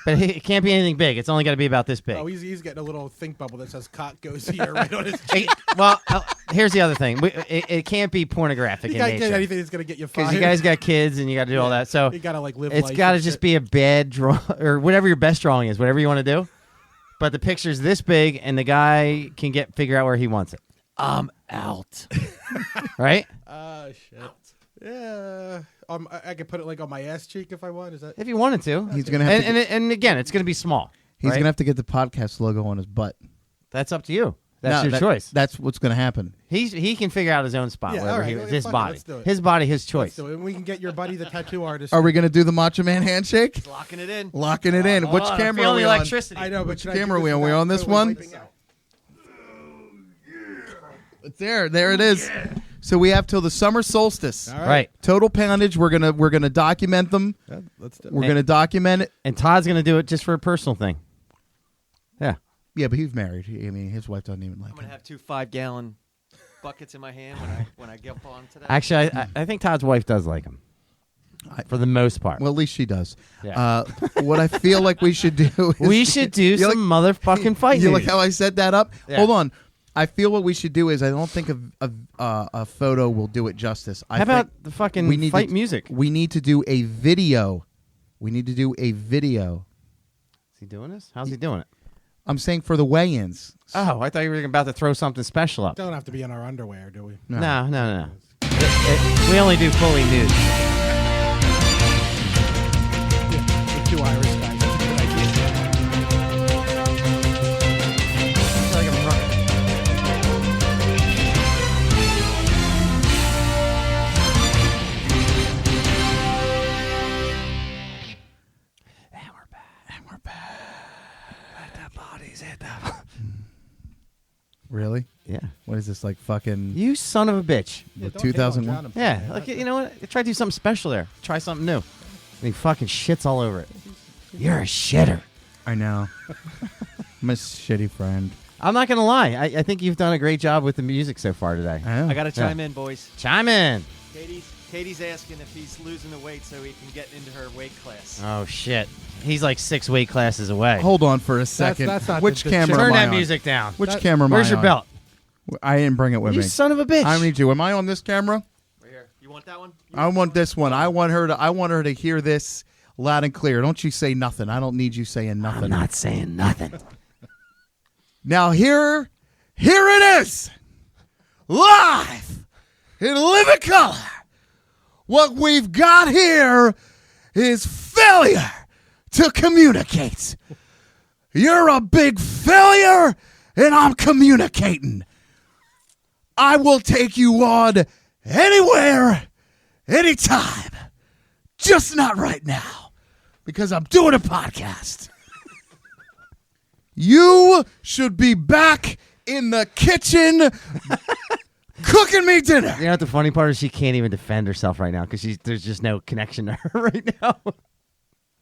But it can't be anything big. It's only got to be about this big.
Oh, he's getting a little think bubble that says "cock goes here" right on his.
Well, here's the other thing. It can't be pornographic
You
in
can't get
nature.
anything that's gonna get you fired.
Because you guys got kids and you got to do all that. So
you gotta like live.
it's
life
got to
and
just
shit.
be a bad draw or whatever your best drawing is, whatever you want to do. But the picture's this big and the guy can figure out where he wants it. I'm out. Right?
Shit. Yeah. I could put it like on my ass cheek if I want. Is that?
If you wanted to.
He's gonna have to
and again, it's going to be small.
He's
right?
gonna have to get the podcast logo on his butt.
That's up to you. That's
No,
your choice.
That's what's gonna happen.
He can figure out his own spot,
Yeah,
wherever
all right.
it's his
Fuck it,
body.
let's do it.
His body, his
Let's
choice.
do it. And we can get your buddy, the tattoo artist.
Are we gonna do the Macho Man handshake?
Locking it in.
Locking it in. Which
I'm
camera are
feeling
we
the
on?
electricity.
I know, but
Which
should I do
camera are
this
we on?
without
We on this
totally
one?
wiping out?
It's there it is. So we have till the summer solstice.
All
Right.
Total poundage. We're gonna document them.
Yeah, let's do it.
We're gonna document it.
And Todd's going to do it just for a personal thing. Yeah.
Yeah, but he's married. I mean, his wife doesn't even like
I'm gonna
him.
have 2 5-gallon buckets in my hand when I get up on to that.
Actually, I think Todd's wife does like him. For the most part.
Well, at least she does.
Yeah.
What I feel like we should do is
we should do
You
some motherfucking fight
You like
news.
how I set that up?
Yeah.
Hold on. I feel what we should do is I don't think a photo will do it justice.
How about the fucking fight music?
We need to do a video. We need to do a video.
Is he doing this? How's he doing it?
I'm saying for the weigh-ins.
Oh, I thought you were about to throw something special up.
Don't have to be in our underwear, do we?
No. We only do fully nude.
The 2 Irish guys. That's a good idea.
Really?
Yeah.
What is this, like fucking
You son of a bitch.
Yeah, don't hate on
2001?
John,
Yeah.
man.
Like, you know what? Try to do something special there. Try something new. And he fucking shits all over it. You're a shitter.
I know. I'm a shitty friend.
I'm not going to lie. I think you've done a great job with the music so far today.
I know.
I got to chime in, boys.
Chime in.
Katie's asking if he's losing the weight so he can get into her weight class.
Oh, shit. He's like 6 weight classes away.
Hold on for a second.
that's not
Which
the
camera
Turn
am I
that
on?
music down.
Which
That-
camera am I
Where's your
on?
belt?
I didn't bring it with
You
me.
son of a bitch.
I need you. Am I on this camera?
Right here. You want that one?
I want this one. I want her to hear this loud and clear. Don't you say nothing. I don't need you saying nothing.
I'm not saying nothing.
Now here it is. Live in living color. What we've got here is failure to communicate. You're a big failure, and I'm communicating. I will take you on anywhere, anytime. Just not right now, because I'm doing a podcast. You should be back in the kitchen cooking me dinner.
You know what the funny part is? She can't even defend herself right now because there's just no connection to her right now.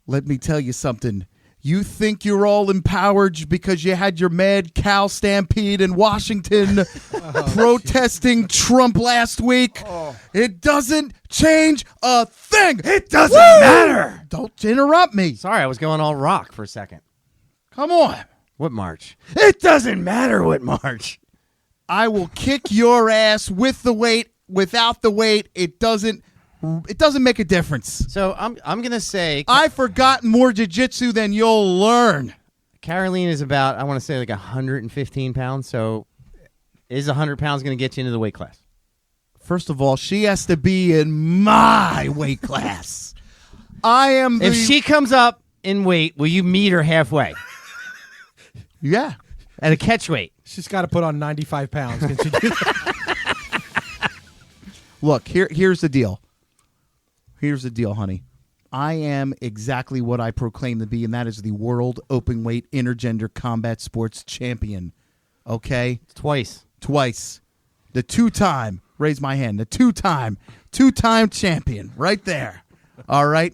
Let me tell you something. You think you're all empowered because you had your mad cow stampede in Washington protesting Trump last week. It doesn't change a thing. It doesn't matter. Don't interrupt me.
Sorry, I was going all rock for a second.
Come on.
What March? It doesn't matter what March.
I will kick your ass with the weight, without the weight. It doesn't make a difference.
So I'm gonna say
I've forgotten more jiu-jitsu than you'll learn.
Caroline is about, I want to say, like 115 pounds. So is 100 pounds going to get you into the weight class?
First of all, she has to be in my weight class. I am the...
If she comes up in weight, will you meet her halfway
Yeah.
at a catch weight?
She's got to put on 95 pounds. Can she do that?
Look, here's the deal. Here's the deal, honey. I am exactly what I proclaim to be, and that is the world open weight intergender combat sports champion. Okay?
Twice.
The two-time, raise my hand, the two-time champion right there. All right?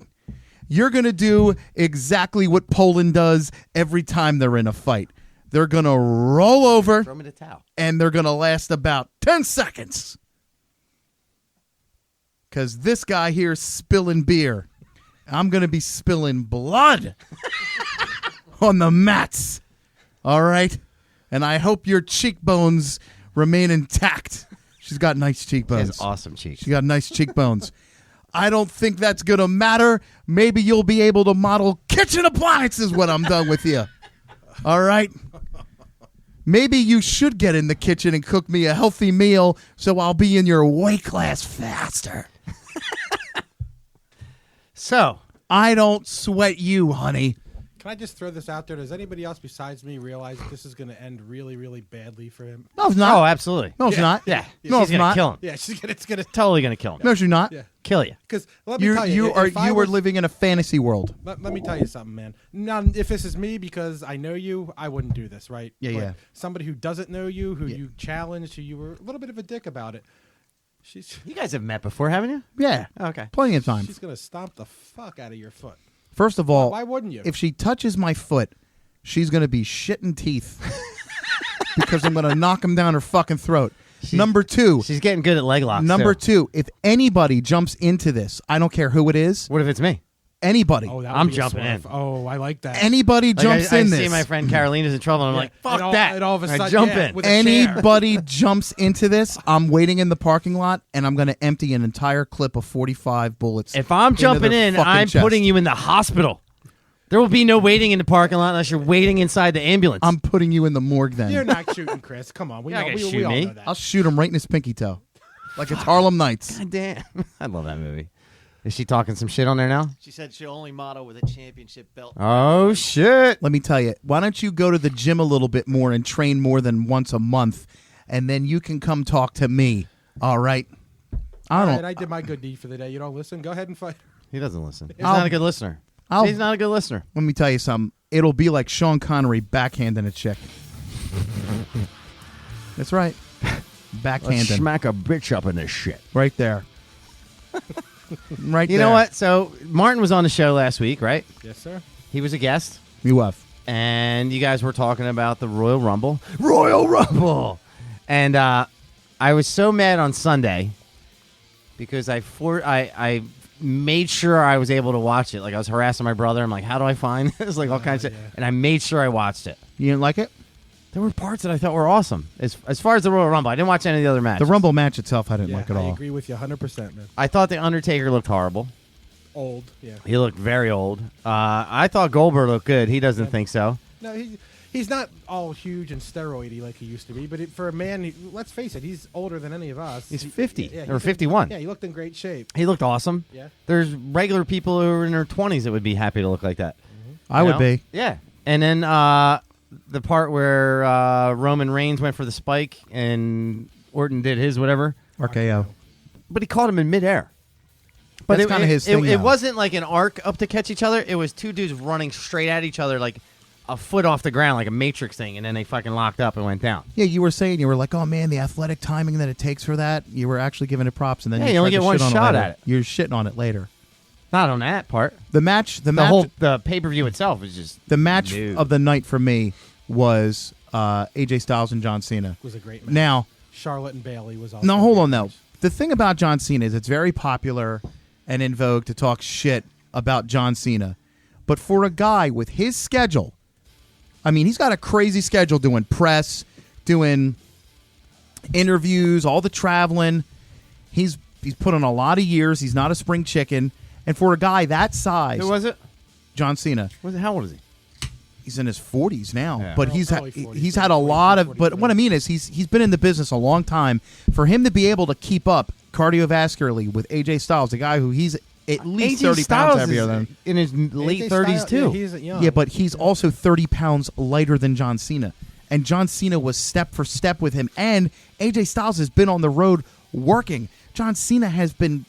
You're going to do exactly what Poland does every time they're in a fight. They're going to roll over,
Throw me the towel.
and they're going to last about 10 seconds. Because this guy here is spilling beer. I'm going to be spilling blood on the mats. All right? And I hope your cheekbones remain intact. She's got nice
She
cheekbones.
has awesome cheeks.
She got nice cheekbones. I don't think that's going to matter. Maybe you'll be able to model kitchen appliances when I'm done with you. All right? Maybe you should get in the kitchen and cook me a healthy meal so I'll be in your weight class faster.
So,
I don't sweat you, honey.
Can I just throw this out there? Does anybody else besides me realize that this is going to end really, really badly for him?
No, it's not.
oh, absolutely.
No, it's not.
Yeah.
No,
She's
it's
going
not.
to kill him.
Yeah, it's going to.
Totally going to kill him.
No, you're not.
Yeah.
Kill you.
Because let me tell you,
You are
if I was-
living in a fantasy world.
Let me tell you something, man. Now, if this is me, because I know you, I wouldn't do this, right?
Yeah,
But
yeah.
Somebody who doesn't know you, who you challenged, who you were a little bit of a dick about it. She's
You guys have met before, haven't you?
Yeah.
Okay.
Plenty of times.
she's gonna stomp the fuck out of your foot.
First of all,
Why wouldn't you?
if she touches my foot, she's going to be shitting teeth because I'm going to knock him down her fucking throat. Number two,
She's getting good at leg locks.
number
too.
two, if anybody jumps into this, I don't care who it is,
What if it's me?
anybody,
that would
I'm
be a
jumping
swerve.
in.
Oh, I like that.
anybody
Like,
jumps
I
in
see
this.
my friend Carolina's in trouble, and I'm like, fuck that.
And all of a
I
sudden,
jump
yeah,
in.
with a chair.
Anybody jumps into this, I'm waiting in the parking lot, and I'm going to empty an entire clip of 45 bullets.
If I'm
into
jumping
their
in,
fucking
I'm
chest.
putting you in the hospital. There will be no waiting in the parking lot unless you're waiting inside the ambulance.
I'm putting you in the morgue then.
You're not shooting, Chris. Come on, we
You're not
know,
gonna
we
shoot
all
me.
know that.
I'll shoot him right in his pinky toe, like it's Harlem Nights.
God damn. I love that movie. Is she talking some shit on there now?
She said she'll only model with a championship belt.
Oh, shit.
Let me tell you, why don't you go to the gym a little bit more and train more than once a month, and then you can come talk to me. All right? I
All
don't.
right, I did my good deed for the day. You don't listen? Go ahead and fight.
He doesn't listen. He's
I'll-
not a good listener.
I'll-
He's not a good listener.
Let me tell you something. It'll be like Sean Connery backhanding a chick. That's right. Backhanding.
Smack a bitch up in this shit.
Right there. Right there.
You know what? So Martin was on the show last week, right?
Yes, sir.
He was a guest,
You have.
and you guys were talking about the Royal Rumble. Royal Rumble! And I was so mad on Sunday because I made sure I was able to watch it. Like, I was harassing my brother. I'm like, how do I find this? Like, all kinds of shit. And I made sure I watched it.
You didn't like it?
There were parts that I thought were awesome. As far as the Royal Rumble, I didn't watch any of the other matches.
The Rumble match itself I didn't
Yeah,
like at
I
all.
agree with you 100%, man.
I thought The Undertaker looked horrible.
Old, yeah.
He looked very old. I thought Goldberg looked good. He doesn't think so.
No, he's not all huge and steroidy like he used to be, but for a man, let's face it, he's older than any of us.
He's 50
Yeah,
or 51.
Yeah, he looked in great shape.
He looked awesome.
Yeah.
There's regular people who are in their 20s that would be happy to look like that.
I
You
would
know?
be.
Yeah. And then the part where Roman Reigns went for the spike and Orton did his whatever,
RKO.
but he caught him in midair. But
That's kinda his thing
It
now.
wasn't like an arc up to catch each other. It was two dudes running straight at each other like a foot off the ground, like a Matrix thing, and then they fucking locked up and went down.
Yeah, you were saying, you were like, oh man, the athletic timing that it takes for that. You were actually giving it props, and then
Yeah,
you
you only
tried
get
to
one
shit on
shot
later.
at it.
You're shitting on it later.
Not on that part.
The match,
The pay-per-view itself is just
the match
Dude.
of the night for me was AJ Styles and John Cena.
Was a great match.
Now,
Charlotte and Bailey was also
no,
a
hold
great
on though.
match.
The thing about John Cena is it's very popular and in vogue to talk shit about John Cena, but for a guy with his schedule, I mean, he's got a crazy schedule doing press, doing interviews, all the traveling. He's put on a lot of years. He's not a spring chicken, and for a guy that size,
Who was it?
John Cena.
How old is he?
He's in his 40s now,
Yeah.
but
Well, probably 40s,
he's had a lot of.
40s,
But what I mean is he's been in the business a long time. For him to be able to keep up cardiovascularly with AJ Styles, a guy who he's at least 30 pounds heavier than.
in his late
AJ
30s
Styles,
too.
Yeah, he's young.
Yeah, but he's also 30 pounds lighter than John Cena, and John Cena was step for step with him. And AJ Styles has been on the road working. John Cena has been,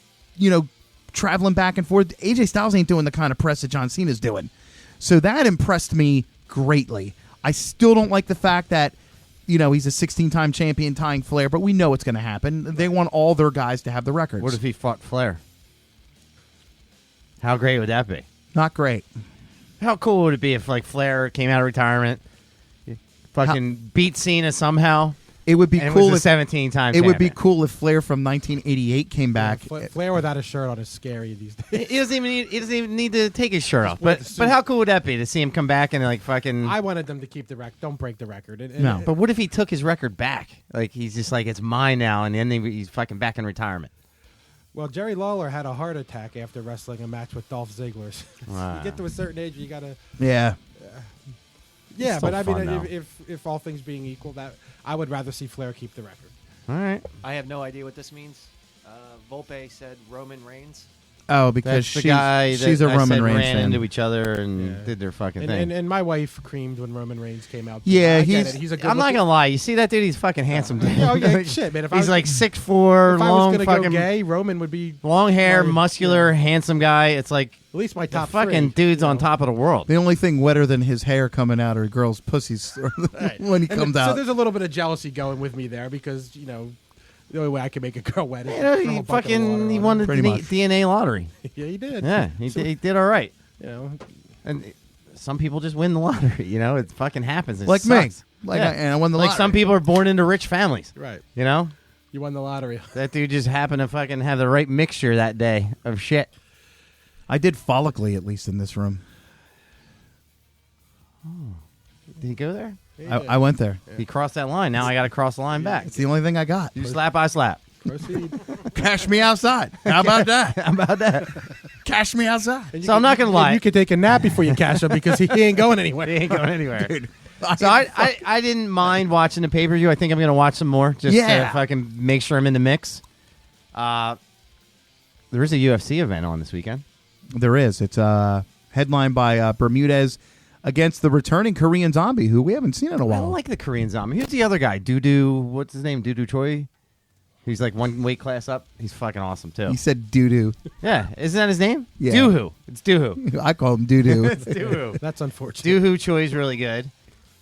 traveling back and forth. AJ Styles ain't doing the kind of press that John Cena's doing. So that impressed me greatly. I still don't like the fact that, he's a 16-time champion tying Flair, but we know it's going to happen. They want all their guys to have the records.
What if he fought Flair? How great would that be?
Not great.
How cool would it be if like Flair came out of retirement, fucking beat Cena somehow,
It would be
and
cool
was
if
a 17-time
it would be
champion?
cool if Flair from 1988 came back.
Flair without a shirt on is scary these days.
He doesn't even need to take his shirt off.
wear
But
the suit.
but how cool would that be to see him come back and like fucking?
I wanted them to keep the record. Don't break the record.
No.
But what if he took his record back? Like he's just like it's mine now, and then he's fucking back in retirement.
Well, Jerry Lawler had a heart attack after wrestling a match with Dolph Ziggler.
Wow.
You get to a certain age, you gotta.
Yeah.
Yeah,
still
but I mean,
fun, though.
if all things being equal, that I would rather see Flair keep the record.
All right,
I have no idea what this means. Volpe said Roman Reigns.
Oh, because
that's the guy that
she's a
I
Roman
said
Reigns
ran
fan.
into each other and
Yeah.
did their fucking
And,
thing.
and my wife creamed when Roman Reigns came out.
Yeah,
I get
he's-
it. He's a good.
I'm not
looking-
gonna lie. You see that dude? He's fucking handsome. Dude.
Oh yeah, shit, man. If I
He's
was,
like 6'4",
if I was
long,
gonna
fucking
go gay, Roman would be
long hair,
my-
muscular,
yeah.
handsome guy. It's like
at least my
the
top
fucking
three,
dude's
you
on
know?
top of the world.
The only thing wetter than his hair coming out are girls' pussies when he
And
comes
so
out.
there's a little bit of jealousy going with me there because the only way I can make a girl wet is
You know,
throw a
he
bucket of water
fucking he
on
won the
Pretty much.
DNA lottery.
her. Yeah, he did.
Yeah, he did all right.
You know,
And some people just win the lottery. You know, it fucking happens. It
Like me.
sucks.
Like
Yeah.
and I won the
Like
lottery.
some people are born into rich families.
right.
You know,
You won the lottery.
that dude just happened to fucking have the right mixture that day of shit.
I did follically at least in this room.
Did he go there?
I went there.
He crossed that line. Now I got to cross the line back.
It's the only thing I got.
You slap, I slap.
Proceed.
Cash me outside. How about that?
How about that?
Cash me outside.
So I'm not gonna lie.
You could take a nap before you cash him because he ain't going anywhere.
He ain't going anywhere. So I didn't mind watching the pay-per-view. I think I'm going to watch some more just to
Yeah.
fucking make sure I'm in the mix. There is a UFC event on this weekend.
There is. It's headlined by Bermudez against the returning Korean Zombie, who we haven't seen in a
I
while.
don't like the Korean Zombie. Who's the other guy? Doo-Doo, what's his name? Doo-Doo Choi? He's like one weight class up. He's fucking awesome, too.
He said doo-doo.
Yeah, isn't that his name?
Yeah.
Doohoo. It's Doohoo.
I call him doo-doo.
It's Doohoo.
That's unfortunate.
Doohoo Choi is really good.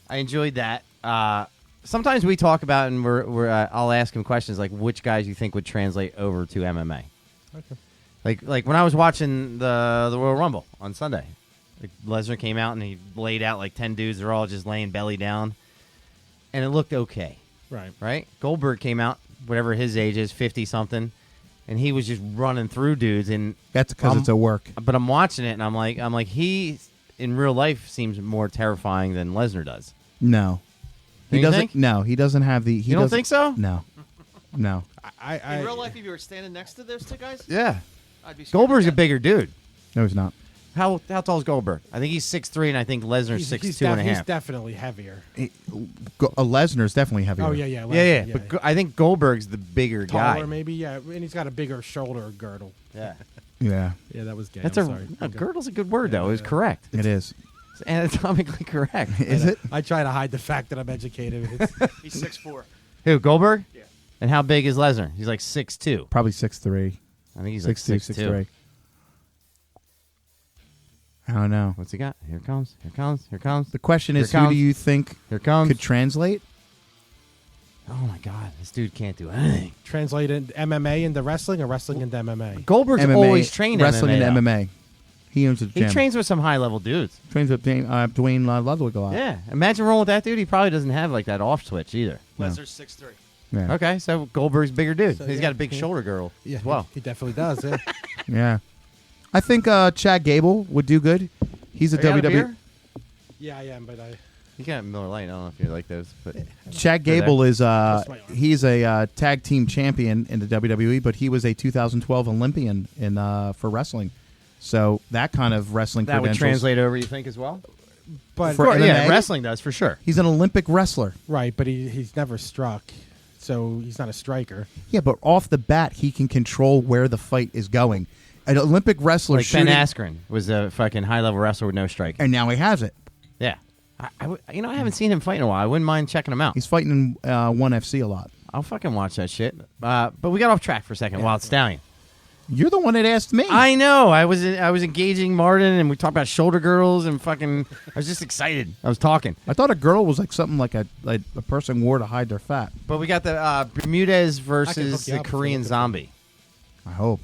I enjoyed that. sometimes we talk about and I'll ask him questions like which guys you think would translate over to MMA.
Okay.
Like when I was watching the Royal Rumble on Sunday, like Lesnar came out and he laid out like 10 dudes. They're all just laying belly down, and it looked okay. Right. Goldberg came out, whatever his age is, 50 something, and he was just running through dudes. And
That's because it's a work.
But I'm watching it and I'm like he in real life seems more terrifying than Lesnar does.
No. He
You
doesn't.
think?
No, he doesn't have the.
You don't think so?
No. No.
In real life, if you were standing next to those two guys,
Yeah.
I'd be scared
Goldberg's
to
a
death.
bigger dude.
No, he's not.
How tall is Goldberg? I think he's 6'3", and I think Lesnar's 6'2" and a
He's
half.
definitely heavier.
Lesnar's definitely heavier.
Oh, yeah.
Yeah. But I think Goldberg's the bigger
Taller,
guy.
maybe, yeah. And he's got a bigger shoulder girdle.
Yeah.
Yeah,
Yeah, that was gay.
That's
I'm sorry.
girdle's a good word, though. It was correct.
it is.
It's anatomically correct.
Is it?
I try to hide the fact that I'm educated. It's,
He's 6'4".
Who, Goldberg?
Yeah.
And how big is Lesnar? He's like 6'2".
Probably 6'3".
I think he's like
6'2",
6'2".
6'3". I don't know.
What's he got? Here it comes. Here it comes. Here it comes.
The question is,
Here
who
comes.
do you think
Here it comes.
could translate?
Oh, my God. This dude can't do anything.
translated MMA into wrestling or wrestling into MMA?
Goldberg's
MMA,
always trained
wrestling
MMA,
and
though.
MMA. He owns a
He
gym.
trains with some high-level dudes.
Trains with Dwayne Ludwig a lot.
Yeah. Imagine rolling with that dude. He probably doesn't have like that off switch either.
Lesnar's 6'3".
Yeah.
Okay, so Goldberg's bigger dude.
So,
He's
yeah,
got a big
yeah.
shoulder girdle
Yeah,
as well.
he definitely does. Yeah.
Yeah. I think Chad Gable would do good. He's a
Are you out of
WWE.
beer?
Yeah, I am, but I.
You got Miller Lite. I don't know if you like those, but
Chad Gable is
That's my arm.
he's a tag team champion in the WWE, but he was a 2012 Olympian in for wrestling. So that kind of wrestling
that would
credentials.
translate over. You think as well?
But
For
yeah,
MMA?
wrestling does for sure.
He's an Olympic wrestler.
right, but he's never struck, so he's not a striker.
Yeah, but off the bat, he can control where the fight is going. An Olympic wrestler
Like Ben
shooting,
Askren was a fucking high-level wrestler with no strike.
and now he has it.
Yeah, I haven't seen him fight in a while. I wouldn't mind checking him out.
He's fighting in ONE FC a lot.
I'll fucking watch that shit. But we got off track for a second. Wild Stallion.
You're the one that asked me.
I know. I was engaging Martin, and we talked about shoulder girdles and fucking. I was just excited. I was talking.
I thought a girdle was like something like a person wore to hide their fat.
But we got the Bermudez
hook
versus
you
the
up if you're
Korean
looking for
Zombie.
I hope.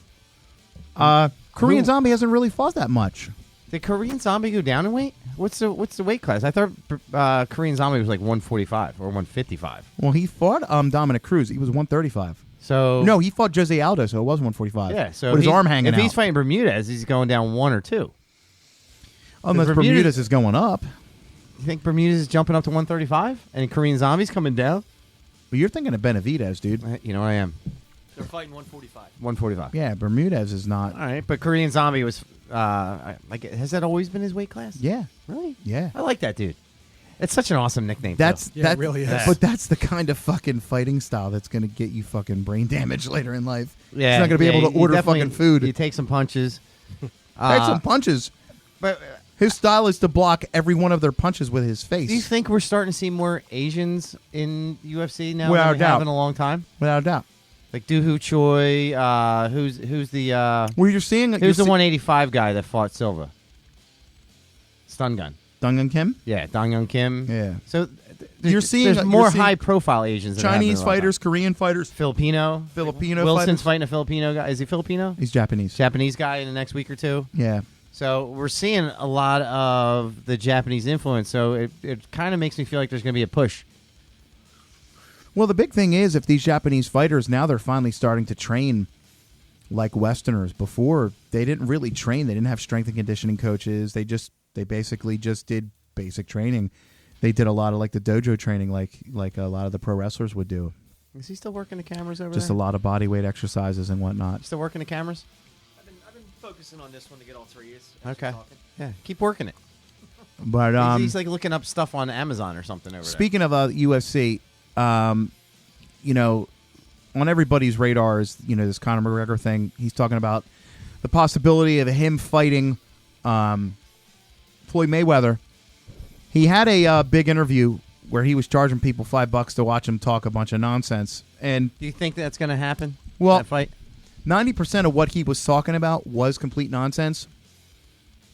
Korean Zombie hasn't really fought that much.
Did Korean Zombie go down in weight? What's the weight class? I thought Korean Zombie was like 145 or 155.
Well, he fought Dominic Cruz. He was 135.
So
No, he fought Jose Aldo, so it was 145.
yeah. So
with his arm hanging
if
out.
he's fighting Bermudez, he's going down 1 or 2.
Unless
Bermudez-
Bermudez is going up.
You think Bermudez is jumping up to 135 and Korean Zombie's coming down?
But you're thinking of Benavidez, dude.
You know what I am.
They're fighting 145.
145.
Yeah, Bermudez is not.
All right, but Korean Zombie was has that always been his weight class?
Yeah,
Really?
yeah.
I like that dude. It's such an awesome nickname.
That's
Yeah, it
that
really is.
But that's the kind of fucking fighting style that's going to get you fucking brain damage later in life.
yeah.
He's not going to be able to
you
order
definitely-
fucking food.
You take some punches.
Take some punches.
But
His style is to block every one of their punches with his face.
do you think we're starting to see more Asians in UFC now
Without
than we have
doubt.
in a long time?
Without a doubt.
Like Dooho Choi, who's the
Well, you're seeing
who's the 185 guy that fought Silva? Stun gun.
Dungan Kim,
Yeah, Dong Young Kim.
Yeah.
So
You're seeing-
there's
you're
more
seeing
high profile Asians. Than there have been in
Chinese
a long time.
fighters, Korean fighters,
Filipino.
Filipino
Wilson's
fighters.
fighting a Filipino guy. Is he Filipino?
He's Japanese.
Japanese guy in the next week or two.
Yeah.
So we're seeing a lot of the Japanese influence. So it kind of makes me feel like there's going to be a push.
Well, the big thing is if these Japanese fighters now they're finally starting to train like Westerners. Before they didn't really train. They didn't have strength and conditioning coaches. They basically just did basic training. They did a lot of like the dojo training, like a lot of the pro wrestlers would do.
Is he still working the cameras over
Just a
there?
lot of body weight exercises and whatnot.
Still working the cameras?
I've been focusing on this one to get all 3 years.
Okay. Yeah, keep working it.
But
He's like looking up stuff on Amazon or something over
speaking of UFC, you know, on everybody's radar is this Conor McGregor thing. He's talking about the possibility of him fighting Floyd Mayweather. He had a big interview where he was charging people $5 to watch him talk a bunch of nonsense. And
there. Do you think that's going to happen?
Well-
that fight?
90% of what he was talking about was complete nonsense.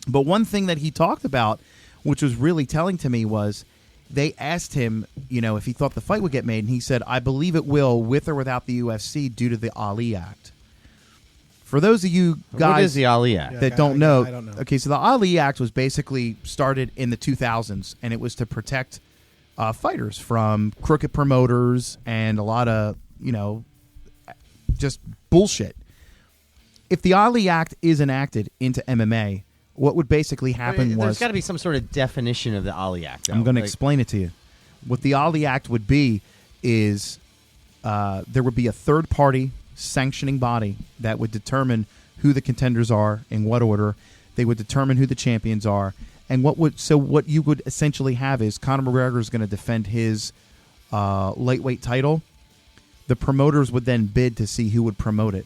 But one thing that he talked about, which was really telling to me, was they asked him, if he thought the fight would get made, and he said, "I believe it will, with or without the UFC, due to the Ali Act." For those of you guys
what is the Ali Act?
that
I
don't know,
don't know.
okay, so the Ali Act was basically started in the 2000s, and it was to protect fighters from crooked promoters and a lot of, just bullshit. If the Ali Act is enacted into MMA, what would basically happen
There's
was...
got to be some sort of definition of the Ali Act.
I'm going to
Like,
explain it to you. What the Ali Act would be is there would be a third-party sanctioning body that would determine who the contenders are, in what order. They would determine who the champions are. And what you would essentially have is Conor McGregor is going to defend his lightweight title. The promoters would then bid to see who would promote it.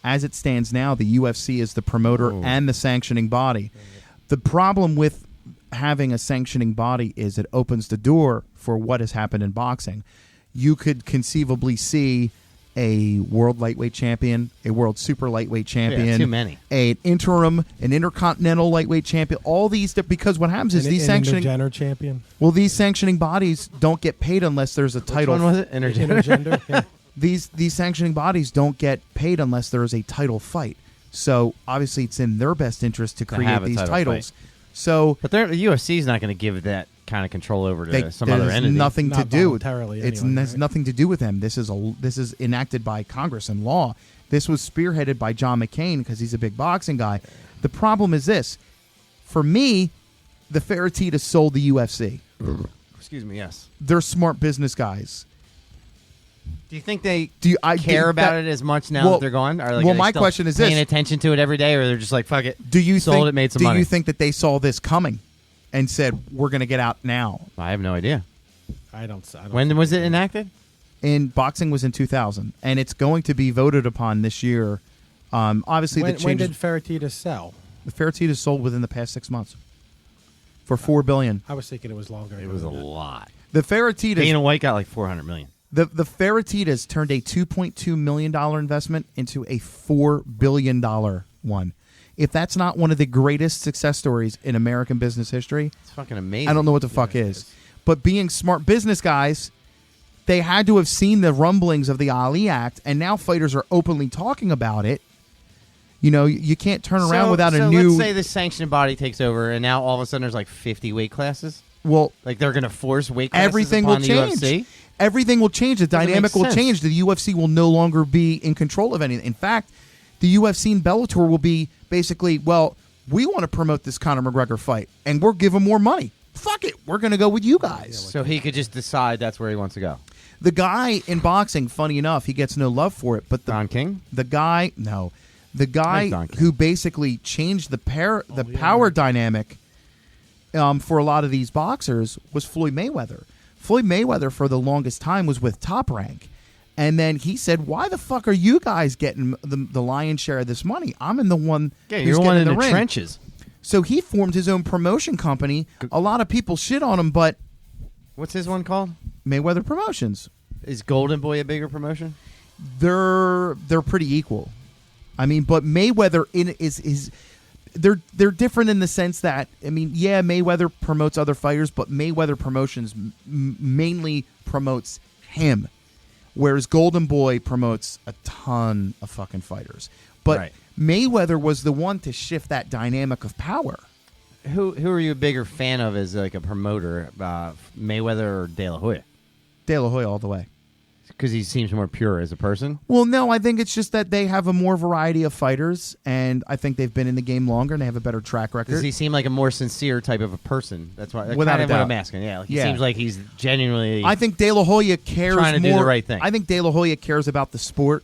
As it stands now, the UFC is the promoter and the sanctioning body. The problem with having a sanctioning body is it opens the door for what has happened in boxing. You could conceivably see a world lightweight champion, a world super lightweight champion,
too many.
an intercontinental lightweight champion. All these, because what happens is these sanctioning
champion.
well, these sanctioning bodies don't get paid unless there's a title.
Which one was it?
Intergender. Yeah.
These sanctioning bodies don't get paid unless there is a title fight. So obviously, it's in their best interest to create
have a
these
title
titles.
fight.
So
But the UFC is not going to give that kind of control over to some
there's
other entity.
nothing
Not
to do.
voluntarily
It's
anyway,
has
right?
nothing to do with them. This is enacted by Congress and law. This was spearheaded by John McCain because he's a big boxing guy. The problem is this: for me, the Fertitas sold the UFC.
Excuse me. Yes.
They're smart business guys.
Do you think they
I
care
do-
about
that-
it as much now
well-
that they're gone? Or like,
well,
are they
my
still
question is
paying
this.
attention to it every day, or they're just like, fuck it.
Do you
sold
think?
it, made some
do
money?
you think that they saw this coming and said, "We're going to get out now"?
I have no idea.
I don't.
When was it enacted?
And boxing was in 2000, and it's going to be voted upon this year. Obviously,
When
the changes.
did Fertitas sell?
The Fertitas sold within the past 6 months for $4 billion.
I was thinking it was longer.
It was a lot.
The Fertitas.
Dana White got like $400 million.
The Fertitas turned a $2.2 million investment into a $4 billion one. If that's not one of the greatest success stories in American business history,
It's fucking amazing.
I don't know what the fuck is. But being smart business guys, they had to have seen the rumblings of the Ali Act, and now fighters are openly talking about it. You can't turn around without a new.
Let's say the sanctioning body takes over, and now all of a sudden there's like 50 weight classes.
Well,
Like they're going to force weight classes
everything will
upon the
change.
UFC.
Everything will change. The
Doesn't
dynamic
make
will
sense.
change. The UFC will no longer be in control of anything. In fact, the UFC and Bellator will be basically, well, we want to promote this Conor McGregor fight, and we're giving more money. Fuck it. We're going to go with you guys.
So he could just decide that's where he wants to go.
The guy in boxing, funny enough, he gets no love for it, but
Don King?
the guy, no. The guy
Like Don King.
who basically changed the power dynamic for a lot of these boxers was Floyd Mayweather. Floyd Mayweather, for the longest time, was with Top Rank. And then he said, why the fuck are you guys getting the lion's share of this money? I'm in the one
Yeah,
who's
you're
getting
one in
the
the
ring.
trenches.
So he formed his own promotion company. A lot of people shit on him, but
What's his one called?
Mayweather Promotions,
Is Golden Boy a bigger promotion?
they're pretty equal. I mean, but Mayweather is they're different in the sense that, I mean, yeah, Mayweather promotes other fighters, but Mayweather Promotions mainly promotes him, whereas Golden Boy promotes a ton of fucking fighters. But
Right.
Mayweather was the one to shift that dynamic of power.
Who are you a bigger fan of as like a promoter, Mayweather or De La Hoya?
De La Hoya all the way.
Because he seems more pure as a person.
Well, no, I think it's just that they have a more variety of fighters, and I think they've been in the game longer and they have a better track record.
Does he seem like a more sincere type of a person? That's why. That's
Without
kind
a
of what
doubt.
I'm asking. Yeah, like he
Yeah.
seems like he's genuinely.
I think De La Hoya cares
Trying to do
more.
the right thing.
I think De La Hoya cares about the sport.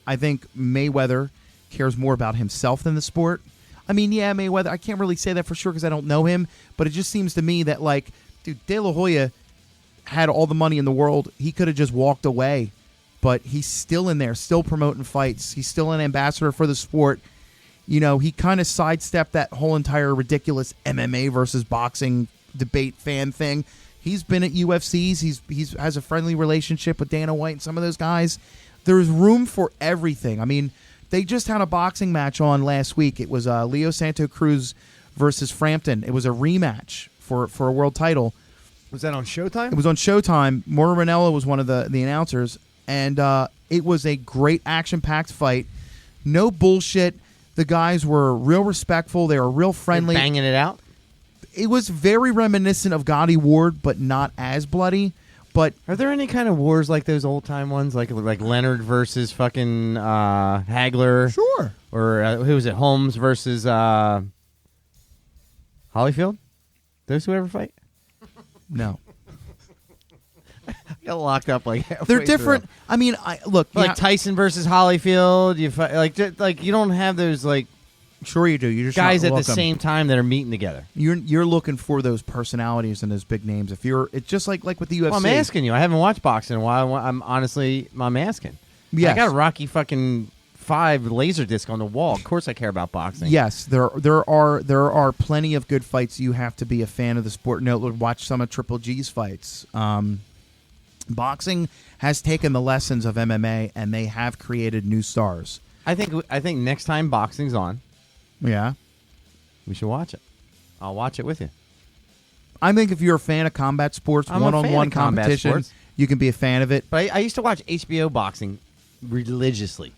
I think Mayweather cares more about himself than the sport. I mean, yeah, Mayweather, I can't really say that for sure because I don't know him, but it just seems to me that, like, dude, De La Hoya had all the money in the world. He could have just walked away, but he's still in there, still promoting fights. He's still an ambassador for the sport. You know, he kind of sidestepped that whole entire ridiculous MMA versus boxing debate fan thing. He's been at UFCs. He's has a friendly relationship with Dana White and some of those guys. There's room for everything. I mean, they just had a boxing match on last week. It was Leo Santo Cruz versus Frampton. It was a rematch for a world title.
Was that on Showtime?
It was on Showtime. Mauro Ranallo was one of the announcers, and it was a great action-packed fight. No bullshit. The guys were real respectful. They were real friendly.
They're banging it out.
It was very reminiscent of Gotti Ward, but not as bloody. But
Are there any kind of wars like those old time ones, like Leonard versus fucking Hagler?
sure,
Or who was it? Holmes versus Holyfield? Those who ever fight?
no,
Got locked up like halfway
they're different.
through.
I mean, look,
Like Tyson versus Holyfield. You fight, like you don't have those like
sure you do. You just
guys
not
at
look
the
'em.
same time that are meeting together.
You're looking for those personalities and those big names. It's just like with the UFC.
Well, I'm asking you. I haven't watched boxing in a while. I'm asking.
Yes.
I got a Rocky fucking 5 laser disc on the wall. Of course, I care about boxing.
Yes, there are plenty of good fights. You have to be a fan of the sport. No, watch some of Triple G's fights. Boxing has taken the lessons of MMA and they have created new stars.
I think next time boxing's on,
Yeah,
we should watch it. I'll watch it with you.
I think if you're a fan of combat sports,
I'm a fan
one-on-one
of combat
competition,
sports.
you can be a fan of it.
But I used to watch HBO boxing religiously.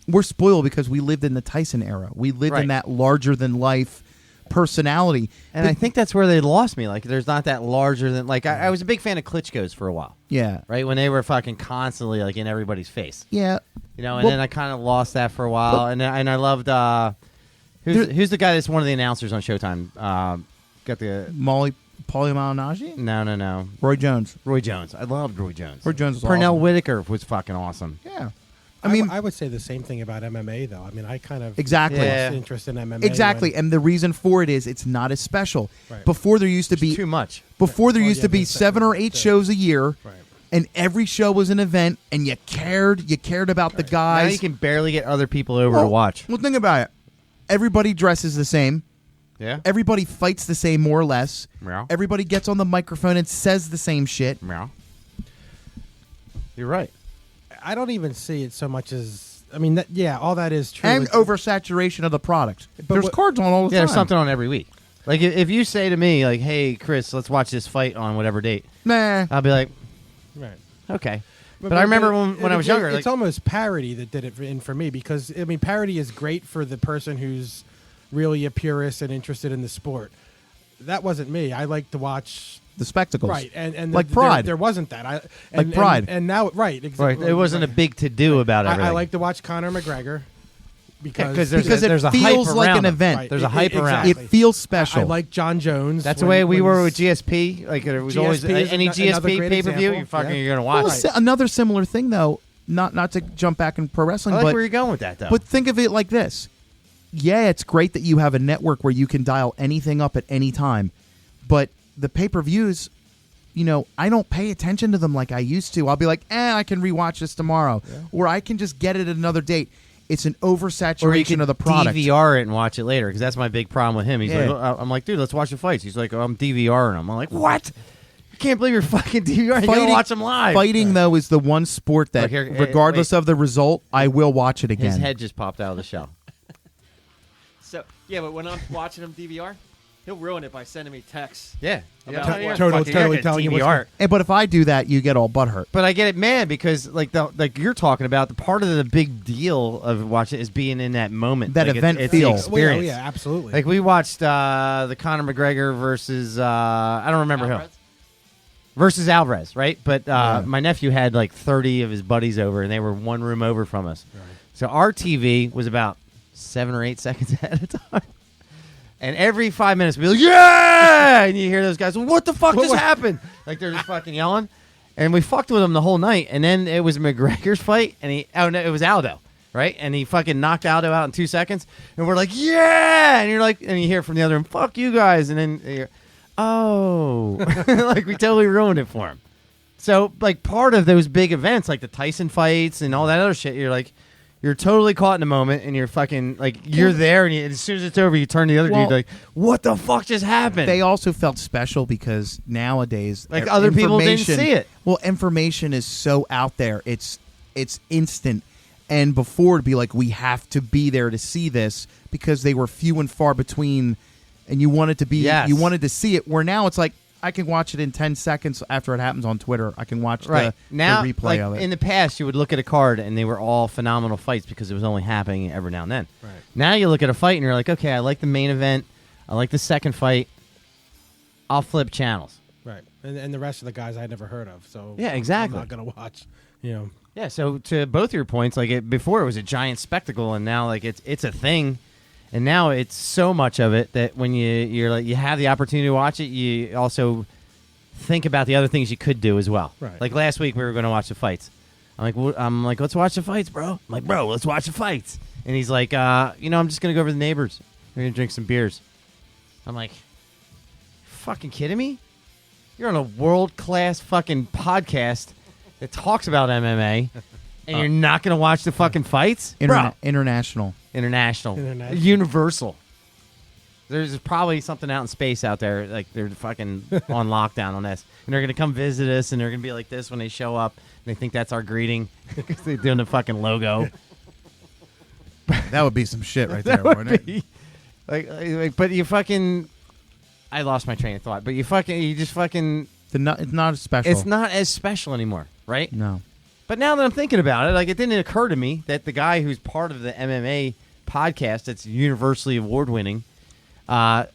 We're spoiled because we lived in the Tyson era. We lived in
Right.
that larger-than-life personality.
And
But-
I think that's where they lost me. Like, there's not that larger than... Like, I was a big fan of Klitschko's for a while.
yeah,
Right? When they were fucking constantly, like, in everybody's face.
yeah.
You know, and
Well-
then I kind of lost that for a while. And I loved... who's the guy that's one of the announcers on Showtime? Got the...
Paulie Malignaggi?
No.
Roy Jones.
Roy Jones. I loved Roy Jones.
Roy Jones was
Pernell
awesome.
Whitaker was fucking awesome.
Yeah.
I would say the same thing about MMA, though. I mean, I kind of
Exactly.
Yeah.
lost interest in MMA.
Exactly,
when-
and the reason for it is it's not as special.
Right.
Before there used to be
Too much.
Before there
Well,
used
yeah,
to be
but
7 or 8
so-
shows a year,
Right.
and every show was an event, and you cared about the
Now
guys.
you can barely get other people over to watch.
Well, think about it. Everybody dresses the same.
Yeah?
Everybody fights the same, more or less.
Meow.
Everybody gets on the microphone and says the same shit.
Meow. You're right.
I don't even see it so much as. I mean, all that is true.
And
It's-
oversaturation of the product. There's
what-
cards on all the
Yeah,
time.
there's something on every week. Like, if you say to me, like, hey, Chris, let's watch this fight on whatever date,
Nah.
I'll be like,
Right.
okay. But I remember when I was younger.
It's
like,
almost parody that did it for me because I mean, parody is great for the person who's really a purist and interested in the sport. That wasn't me. I like to watch.
The spectacles.
Right, and
Like Pride.
There wasn't that.
Like Pride.
and now right, exactly.
right, it wasn't a big to do about everything.
I like to watch Conor McGregor because
Because it
there's a
feels
hype
like
around
an
him.
event.
Right,
There's a hype around
It
exactly.
feels special.
I like John Jones.
That's the
when-
way we
when
were with
he's-
GSP. Like, it was
GSP
always
is
any
another
GSP
great
pay per view.
example.
You're gonna watch.
Well, another similar thing, though, not to jump back in pro wrestling,
I like
but
where you're going with that, though.
But think of it like this. Yeah, it's great that you have a network where you can dial anything up at any time. But the pay-per-views, I don't pay attention to them like I used to. I'll be like, I can rewatch this tomorrow. Or I can just get it at another date. It's an
or you
oversaturation
could
of the product.
DVR it and watch it later, because that's my big problem with him. He's
Yeah.
like, I'm like, dude, let's watch the fights. He's like, I'm DVRing them. I'm like, what? I can't believe you're fucking DVRing. You gotta watch them live.
Fighting, though, is the one sport that,
Look here,
regardless of the result, I will watch it again.
His head just popped out of the shell.
So yeah, but when I'm watching him DVR, he'll ruin it by sending me texts.
Yeah.
About
Totally
what-
totally telling you what's
DVR.
But if I do that, you get all butthurt.
But I get it mad because, like you're talking about, the part of the big deal of watching is being in that moment.
That
like
event
it's
feel.
the experience.
Well, yeah, absolutely.
Like, we watched the Conor McGregor versus I don't remember
Alvarez?
who versus Alvarez, right? But my nephew had like 30 of his buddies over, and they were one room over from us. Right. So our TV was about 7 or 8 seconds ahead of time. And every 5 minutes, we'd be like, yeah! And you hear those guys, what the fuck just happened? Like, they're just fucking yelling. And we fucked with them the whole night. And then it was McGregor's fight, and it was Aldo, right? And he fucking knocked Aldo out in 2 seconds. And we're like, yeah! And you're like, and you hear from the other room, fuck you guys. And then you're, oh. Like, we totally ruined it for him. So, like, part of those big events, like the Tyson fights and all that other shit, you're like, you're totally caught in the moment, and you're fucking, like, you're there, and as soon as it's over, you turn to the other dude, like, what the fuck just happened?
They also felt special because nowadays,
Like, other people didn't
information-
see it.
Well, information is so out there; it's instant. And before, it'd be like, we have to be there to see this because they were few and far between, and you wanted to be,
Yes.
you wanted to see it. Where now it's like, I can watch it in 10 seconds after it happens on Twitter. I can watch
Right. Now,
the replay
like,
of it.
in the past, you would look at a card and they were all phenomenal fights because it was only happening every now and then.
Right.
Now you look at a fight and you're like, okay, I like the main event. I like the second fight. I'll flip channels.
Right. And the rest of the guys I never heard of. So
Yeah, exactly.
I'm not going to watch. You know.
Yeah, so to both your points, like before it was a giant spectacle, and now like it's a thing, and now it's so much of it that when you're like you have the opportunity to watch it, you also think about the other things you could do as well.
Right.
Like last week we were going to watch the fights. I'm like, let's watch the fights, bro. I'm like, bro, let's watch the fights. And he's like, I'm just going to go over to the neighbors. We're going to drink some beers. I'm like, fucking kidding me? You're on a world-class fucking podcast that talks about MMA, and you're not going to watch the fucking fights? Bro.
International.
International. Universal. There's probably something out in space out there, like they're fucking on lockdown on this. And they're going to come visit us, and they're going to be like this when they show up. And they think that's our greeting because they're doing the fucking logo.
That would be some shit right there, wouldn't it?
Like, but you fucking... I lost my train of thought, but it's
not as special.
It's not as special anymore, right?
No.
But now that I'm thinking about it, like it didn't occur to me that the guy who's part of the MMA podcast that's universally award-winning
3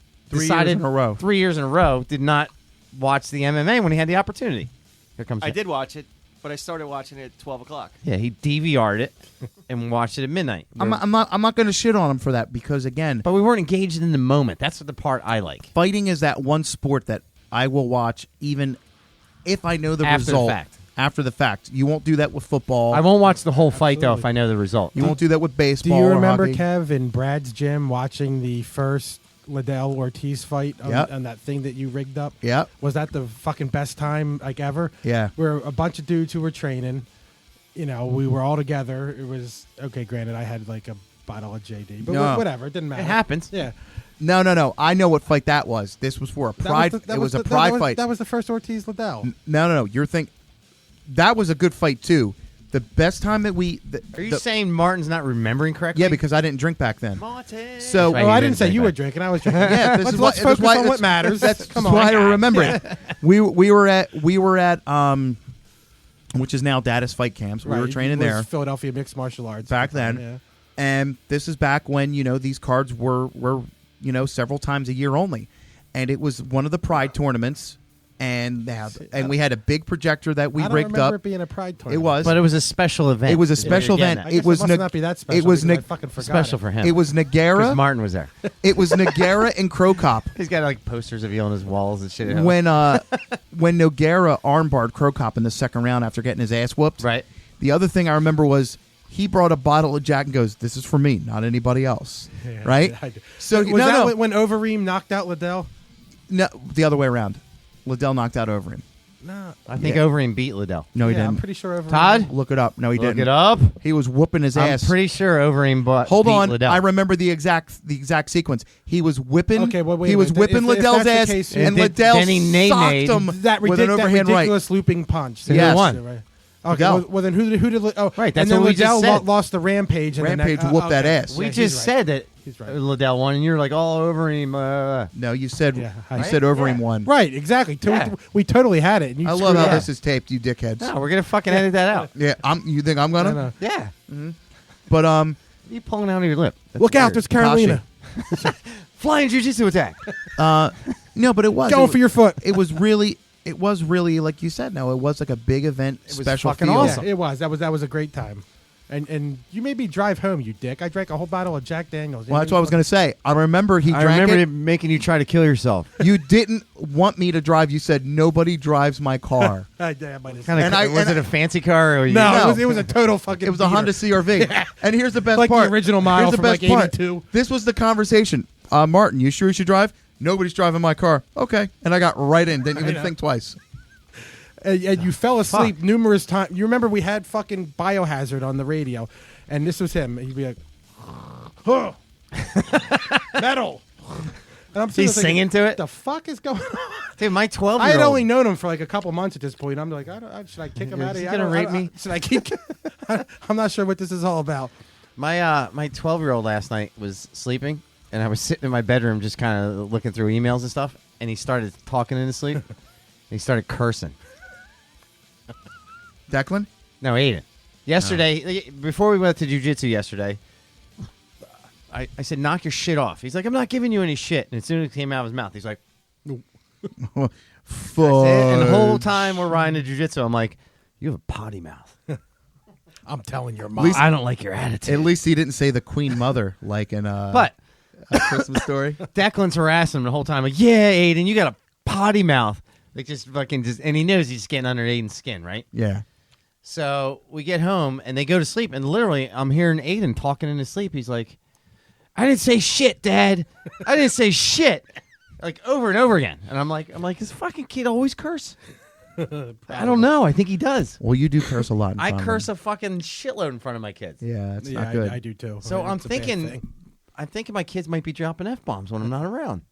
years in a row.
3 years in a row did not watch the MMA when he had the opportunity. Here comes
I did watch it, but I started watching it at 12 o'clock.
Yeah, he DVR'd it and watched it at midnight.
I'm not going to shit on him for that because, again,
But we weren't engaged in the moment. That's the part I like.
fighting is that one sport that I will watch even if I know the
After the
result.
fact.
After the fact. You won't do that with football.
I won't watch the whole fight, though, if I know the result.
You won't do that with
Do
baseball.
you
or
remember,
hockey.
Kev, in Brad's gym watching the first Liddell Ortiz fight on that thing that you rigged up?
Yep.
Was that the fucking best time like ever?
Yeah.
We're a bunch of dudes who were training. You know, we were all together. It was okay. Granted, I had like a bottle of JD, but
No.
whatever. It didn't matter.
It happens.
Yeah.
No. I know what fight that was. This was for a pride. It was a pride fight.
That was the first Ortiz Liddell.
No. You're thinking that was a good fight too. The best time that we.
Are you saying Martin's not remembering correctly?
Yeah, because I didn't drink back then.
Martin.
So
Right,
Oh,
you
I
didn't
didn't say
drink
you
back.
were drinking. I was drinking.
yeah, this
let's
is why,
focus
why,
on what matters.
That's
Come on.
why I remember it. We were at which is now Datus Fight Camps. We
Right,
were training
it was
there
Philadelphia Mixed Martial Arts
back
at the time,
then, and this is back when these cards were several times a year only, and it was one of the Pride tournaments, and we had a big projector that we
I don't
rigged
remember
up.
it being a Pride
It
tournament.
was.
But it was a special event.
It was a
is what you're
special
getting
event.
at.
I guess
It was
must
Nag-
not be that special.
it was
because
Nag-
I fucking forgot
special
it.
for him.
It was
because
Nagara.
Martin was there.
It was Nagara and Krokop.
He's got like posters of you on his walls and shit.
When Nogueira armbarred Krokop in the second round after getting his ass whooped.
Right.
The other thing I remember was he brought a bottle of Jack and goes, "This is for me, not anybody else."
Yeah,
right?
I did.
So
was
no,
that
no,
when Overeem knocked out Liddell?
no, the other way around. Liddell knocked out over him.
No.
I think
Yeah.
Overeem beat Liddell.
No, he
Yeah, I'm
didn't.
pretty sure Overeem.
Todd?
Look it up. No, he
Look
didn't.
it up.
He was whooping his
I'm
ass.
pretty sure Overeem
Hold
beat
on,
Liddell.
I remember the exact sequence. He was whipping.
Okay, well, wait
he
a
was
minute.
whipping
If
Liddell's
that's the
ass,
case,
and
then-
Liddell
then he
socked
nay-nayed
him
that
with an overhand right.
ridiculous looping punch.
So who
won?
Right. Okay,
Liddell.
well then who did oh
Right, that's
and then
what we just
Liddell
said.
lost the Rampage and
Rampage
then
whooped that ass.
we
Yeah,
just
he's right.
said that
He's right.
Liddell won, and you're like all Overeem.
No, you said
Yeah,
you
right?
said Overeem won.
Right, exactly.
Yeah.
We totally had it. And you
I love
screwed
how
up.
this is taped, you dickheads.
No, we're gonna fucking edit that out.
Yeah, you think I'm gonna?
No.
Yeah.
But
What are you pulling out of your lip? That's
Look out,
weird.
there's Carolina.
Flying jiu-jitsu attack.
no, but it was
Going for your foot.
It was really like you said. No, it was like a big event,
was
special
fucking
feel.
awesome.
Yeah, it was. That was a great time. And you made me drive home, you dick. I drank a whole bottle of Jack Daniels.
Well, that's what I was going to say. I remember he
I
drank
remember
it.
him making you try to kill yourself.
You didn't want me to drive. You said nobody drives my car.
I might have
Kind
said
of.
And I-
Was
and
it a fancy car? Or you,
No,
No.
it was a total fucking.
It was a Honda
beater.
CRV. And here's the best
Like the
part.
original model
Here's the
from,
best
like,
part.
82.
This was the conversation. Martin, you sure you should drive? Nobody's driving my car. Okay. And I got right in. Didn't even
know.
think twice.
And you fell asleep numerous times. You remember we had fucking Biohazard on the radio, and this was him. He'd be like, huh. Metal. And I'm sitting
He's
there thinking,
singing to it?
What the fuck is going on?
dude, my 12-year-old.
I had only known him for like a couple months at this point. I'm like, should I kick him
Is
out of
he
here?
gonna rape me?
Should I keep? I'm not sure what this is all about.
My 12-year-old last night was sleeping, and I was sitting in my bedroom just kind of looking through emails and stuff. and he started talking in his sleep. And he started cursing.
Declan?
No, Aiden. Yesterday, before we went to jiu-jitsu yesterday, I said, knock your shit off. He's like, I'm not giving you any shit. And as soon as it came out of his mouth, he's like,
Fuck.
and the whole time we're riding to jiu-jitsu, I'm like, you have a potty mouth.
I'm telling your mom.
least-
I don't like your attitude.
At least he didn't say the Queen Mother like in
But
A Christmas Story.
Declan's harassing him the whole time. Like, yeah, Aiden, you got a potty mouth. Like, just fucking just, and he knows he's getting under Aiden's skin, right?
Yeah.
So we get home and they go to sleep, and literally I'm hearing Aiden talking in his sleep. He's like, I didn't say shit, Dad. I didn't say shit. Like over and over again. And I'm like, this fucking kid always curse. I don't know. I think he does.
Well, you do curse a lot. In
I
front of
curse
him.
a fucking shitload in front of my kids.
Yeah, it's
Yeah,
not good.
I do too.
So I'm
It's a bad
thinking
thing.
my kids might be dropping F-bombs when I'm not around.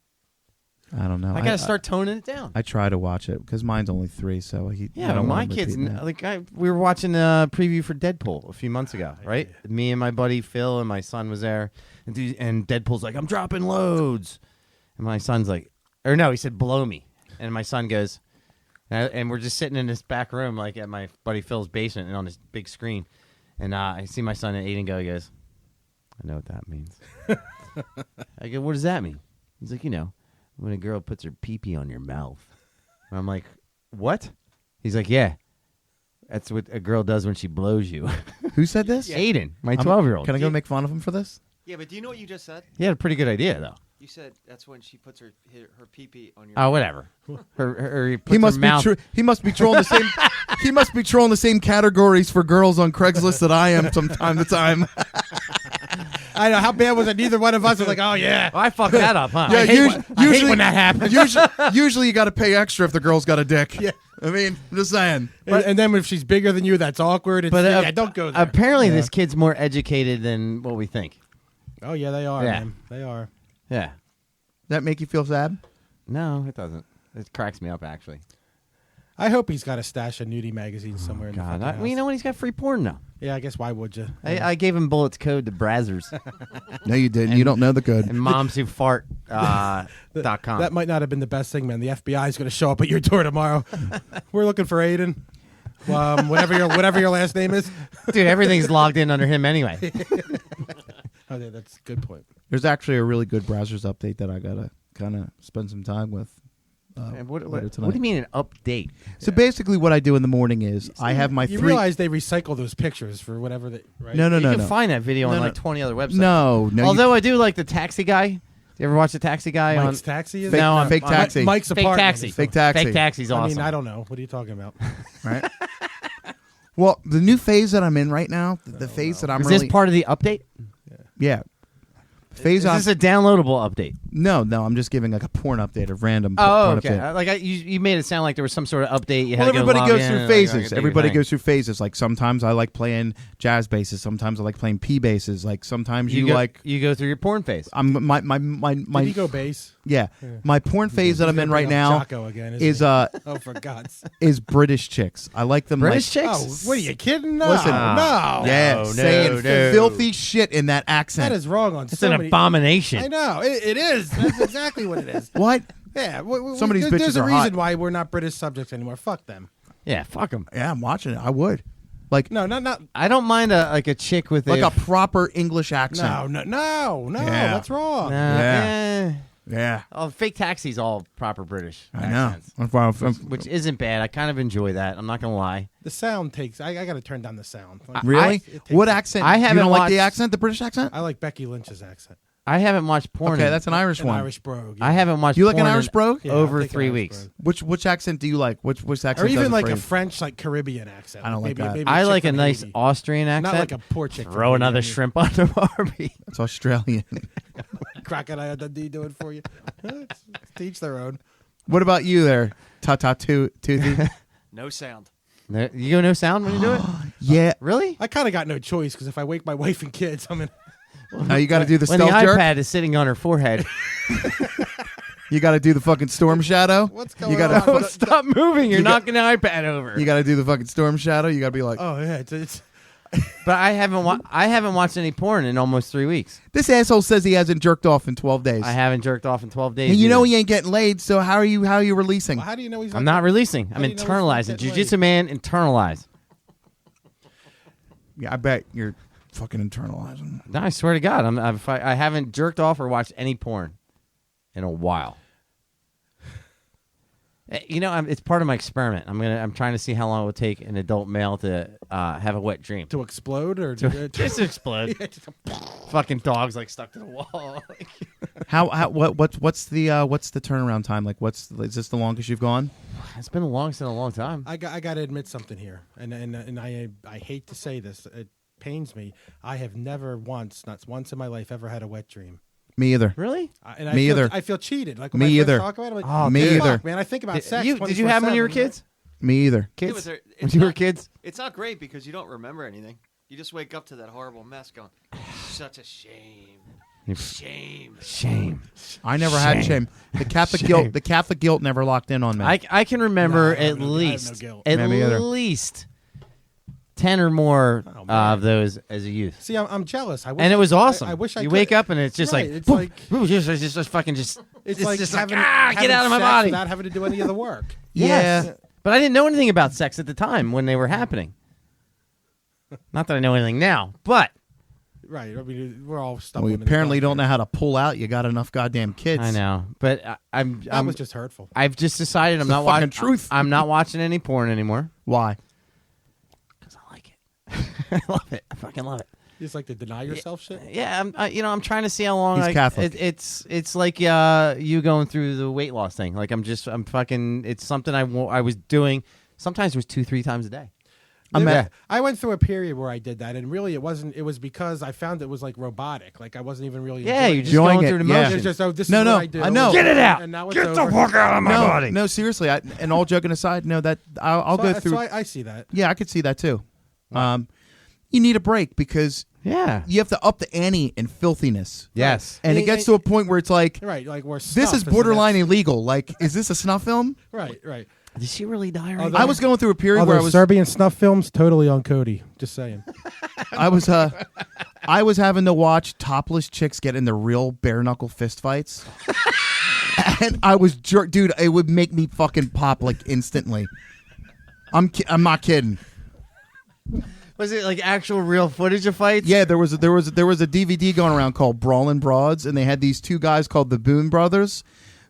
I don't know.
I got to start toning it down.
I try to watch it because mine's only 3, so I
Yeah,
don't
but my
want him
kids,
repeating that.
like we were watching a preview for Deadpool a few months ago, right? Me and my buddy Phil and my son was there, and Deadpool's like, I'm dropping loads. And my son's like, or no, he said, blow me. And my son goes, and we're just sitting in this back room, like at my buddy Phil's basement and on this big screen. And I see my son and Aiden go, he goes, I know what that means. I go, what does that mean? He's like, when a girl puts her pee-pee on your mouth. And I'm like, what? He's like, yeah. That's what a girl does when she blows you.
Who said this?
Aiden, my 12-year-old.
Can I go make fun of him for this?
Yeah, but do you know what you just said?
He had a pretty good idea, though.
You said that's when she puts her pee-pee on your
Oh, whatever. He puts
He must
her
be
mouth.
he must be trolling the same. He must be trolling the same categories for girls on Craigslist that I am from time to time.
I know how bad was it? Neither one of us was like, "Oh yeah."
Oh, I fucked that up, huh?
Yeah,
I hate when that happens.
Usually you got to pay extra if the girl's got a dick. Yeah. I mean, I'm just saying.
And then if she's bigger than you, that's awkward. It's,
But
yeah, don't go there.
Apparently, this kid's more educated than what we think.
Oh yeah, they are,
Yeah.
man. They are.
Yeah.
That make you feel sad?
No, it doesn't. It cracks me up, actually.
I hope he's got a stash of nudie magazines somewhere in the
God,
fucking house.
well, you know what? He's got free porn now.
Yeah, I guess why would you?
I gave him Bullet's code to Brazzers
No, you didn't. You don't know the good.
and momswhofart.com.
That might not have been the best thing, man. The FBI is going to show up at your door tomorrow. We're looking for Aiden. Whatever your last name is.
Dude, everything's logged in under him anyway.
Oh, yeah, that's a good point.
There's actually a really good browsers update that I gotta kind of spend some time with.
And what
later
do
tonight.
you mean an update?
So basically, what I do in the morning is I have my
You
3.
realize they recycle those pictures for whatever they. Right?
No,
You can find that video
No,
on
no.
like 20 other websites.
No.
Although I do like the Taxi Guy. You ever watch the Taxi Guy
Mike's
on
Taxi is
Fake-
No,
fake
on-
taxi.
Mike's
Fake
apartment.
Taxi.
is-
Fake Taxi.
Fake Taxi's awesome.
I mean, I don't know. What are you talking about?
right? Well, the new phase that I'm in right now, the phase that I'm
Is
really
this part of the update?
yeah. Phase
Is
I'm,
this a downloadable update?
no, I'm just giving like a porn update of random.
Oh,
porn
okay.
update.
You made it sound like there was some sort of update. You
Well,
had to
everybody
go
goes
log
through
in,
phases.
like, do your
Everybody
thing.
goes through phases. Like sometimes I like playing jazz basses. Sometimes I like playing P basses. Like sometimes you
go through your porn phase.
I'm my
Did he go bass?
yeah. My porn phase that I'm in right now
Jocko again,
is
he? Oh, for God's sake.
is British chicks. I like them.
British
like,
chicks?
Oh, what are you kidding? No,
Listen.
no.
Yeah,
No,
saying
no.
filthy shit in that accent.
That is wrong on
It's
so
an
many.
abomination.
I know it is. That's exactly what it is.
What?
Yeah,
Some of these
there's
bitches
a
are
reason
hot.
why we're not British subjects anymore. Fuck them.
Yeah, fuck them.
Yeah, I'm watching it. I would like
No, not.
I don't mind a chick with
like
a
a proper English accent.
No.
Yeah.
That's wrong.
Yeah.
Yeah,
Oh, Fake Taxi's all proper British
I know.
accents, which isn't bad. I kind of enjoy that. I'm not gonna lie.
The sound takes. I got to turn down the sound. Like,
Really?
it takes-
What accent?
I
you
haven't
don't like the
watched-
accent, the British accent?
I like Becky Lynch's accent.
I haven't watched porn.
Okay,
in-
that's an Irish
An
one.
Irish brogue. Yeah.
I haven't watched.
You like an
porn
Irish
in
brogue?
Yeah, I'll
over
take an
3
Irish
weeks.
brogue.
Which accent do you like? Which accent?
Or even
does it
like
for
a
you?
French, like Caribbean accent.
I don't like that.
Maybe
I
chick
like a
from
nice
Haiti.
Austrian accent.
Not like a poor chick. from
Throw another
Haiti.
shrimp on the Barbie.
It's Australian.
Crocodile Dundee do it for you. Teach their own.
What about you there, Toothy?
No sound.
You go no sound when you do it?
Yeah.
Really?
I kind of got no choice because if I wake my wife and kids, I'm in.
Now you got to do the
When the
stealth jerk.
iPad is sitting on her forehead.
You got to do the fucking storm shadow.
What's going
You got
on?
to.
Stop moving. You're
You got-
knocking the iPad over.
You got to do the fucking storm shadow. You got to be like,
Oh yeah, it's
But I haven't watched any porn in almost 3 weeks.
This asshole says he hasn't jerked off in 12 days.
I haven't jerked off in 12 days.
And you know
either.
he ain't getting laid, so how are you releasing?
Well, how do you know he's?
I'm not releasing. I'm
do you know he's not
internalizing.
getting
Jiu-Jitsu man, internalize.
Yeah, I bet you're fucking internalizing.
No, I swear to God, I haven't jerked off or watched any porn in a while. You know, it's part of my experiment. I'm trying to see how long it would take an adult male to have a wet dream.
To explode or
Just explode. Fucking dogs like stuck to the wall.
What's the turnaround time? Like, is this the longest you've gone?
It's been the longest in a long time.
I got to admit something here, and I hate to say this. It pains me. I have never not once in my life, ever had a wet dream.
Me either.
Really?
Me either.
I feel cheated. Like when
Me
my friends
either.
talk about it, I'm like,
Oh,
Me
fuck,
either.
man. I think about sex.
Did you have when you were
24/7.
kids?
Me either.
Kids?
Yeah, but
When you were kids?
It's not great because you don't remember anything. You just wake up to that horrible mess going, such a shame. Shame.
I never had shame. The Catholic guilt. The Catholic guilt never locked in on me.
I can remember
No, I have
at
no- I have no
least
guilt.
at
Yeah, me either.
least 10 or more
man.
of those as a youth.
See, I'm jealous. I wish
And it was
I-
awesome.
I wish I
you
could.
wake up and it's just
Right,
like,
it's
boom,
like-
boom, just fucking just.
It's like
just
having,
get
having
out of my
sex
body.
without having to do any of the work.
Yes.
Yeah.
But I didn't know anything about sex at the time when they were happening. Not that I know anything now, but
Right. I mean, we're all
well,
stumbling.
you
in the
apparently
dark
don't know how to pull out. You got enough goddamn kids.
I know. But I'm
That was just hurtful.
I've just decided I'm
the
not
fucking
watching.
truth.
I'm not watching any porn anymore
Why?
because I like it. I love it. I fucking love it.
You just like to deny yourself shit.
Yeah, I'm trying to see how long.
He's Catholic.
It's like you going through the weight loss thing. Like I'm fucking. It's something I was doing. Sometimes it was 2-3 times a day.
I went through a period where I did that, and really it wasn't. It was because I found it was like robotic. Like I wasn't even really.
Yeah,
enjoying
you're
it.
just
Enjoying
going
it,
through the
yeah.
motions.
It's just, this
No,
is
no,
what I do.
I know.
Get it out.
And now it's
Get the
over.
fuck out of my
No,
body.
no, seriously. And all joking aside, no, that I'll
So
go
I-
through.
So I see that.
Yeah, I could see that too. You need a break because
Yeah.
you have to up the ante in filthiness.
Yes.
And it gets to a point where it's like,
Right, like we're
this is borderline illegal. Like, is this a snuff film?
Right.
Did she really die right
Although-
I was going through a period where I was
Serbian snuff films totally on Cody. Just saying.
I was having to watch topless chicks get into real bare knuckle fist fights. And I was dude, it would make me fucking pop like instantly. I'm not kidding.
Was it like actual real footage of fights?
Yeah, there was a DVD going around called Brawlin' Broads, and they had these two guys called the Boone Brothers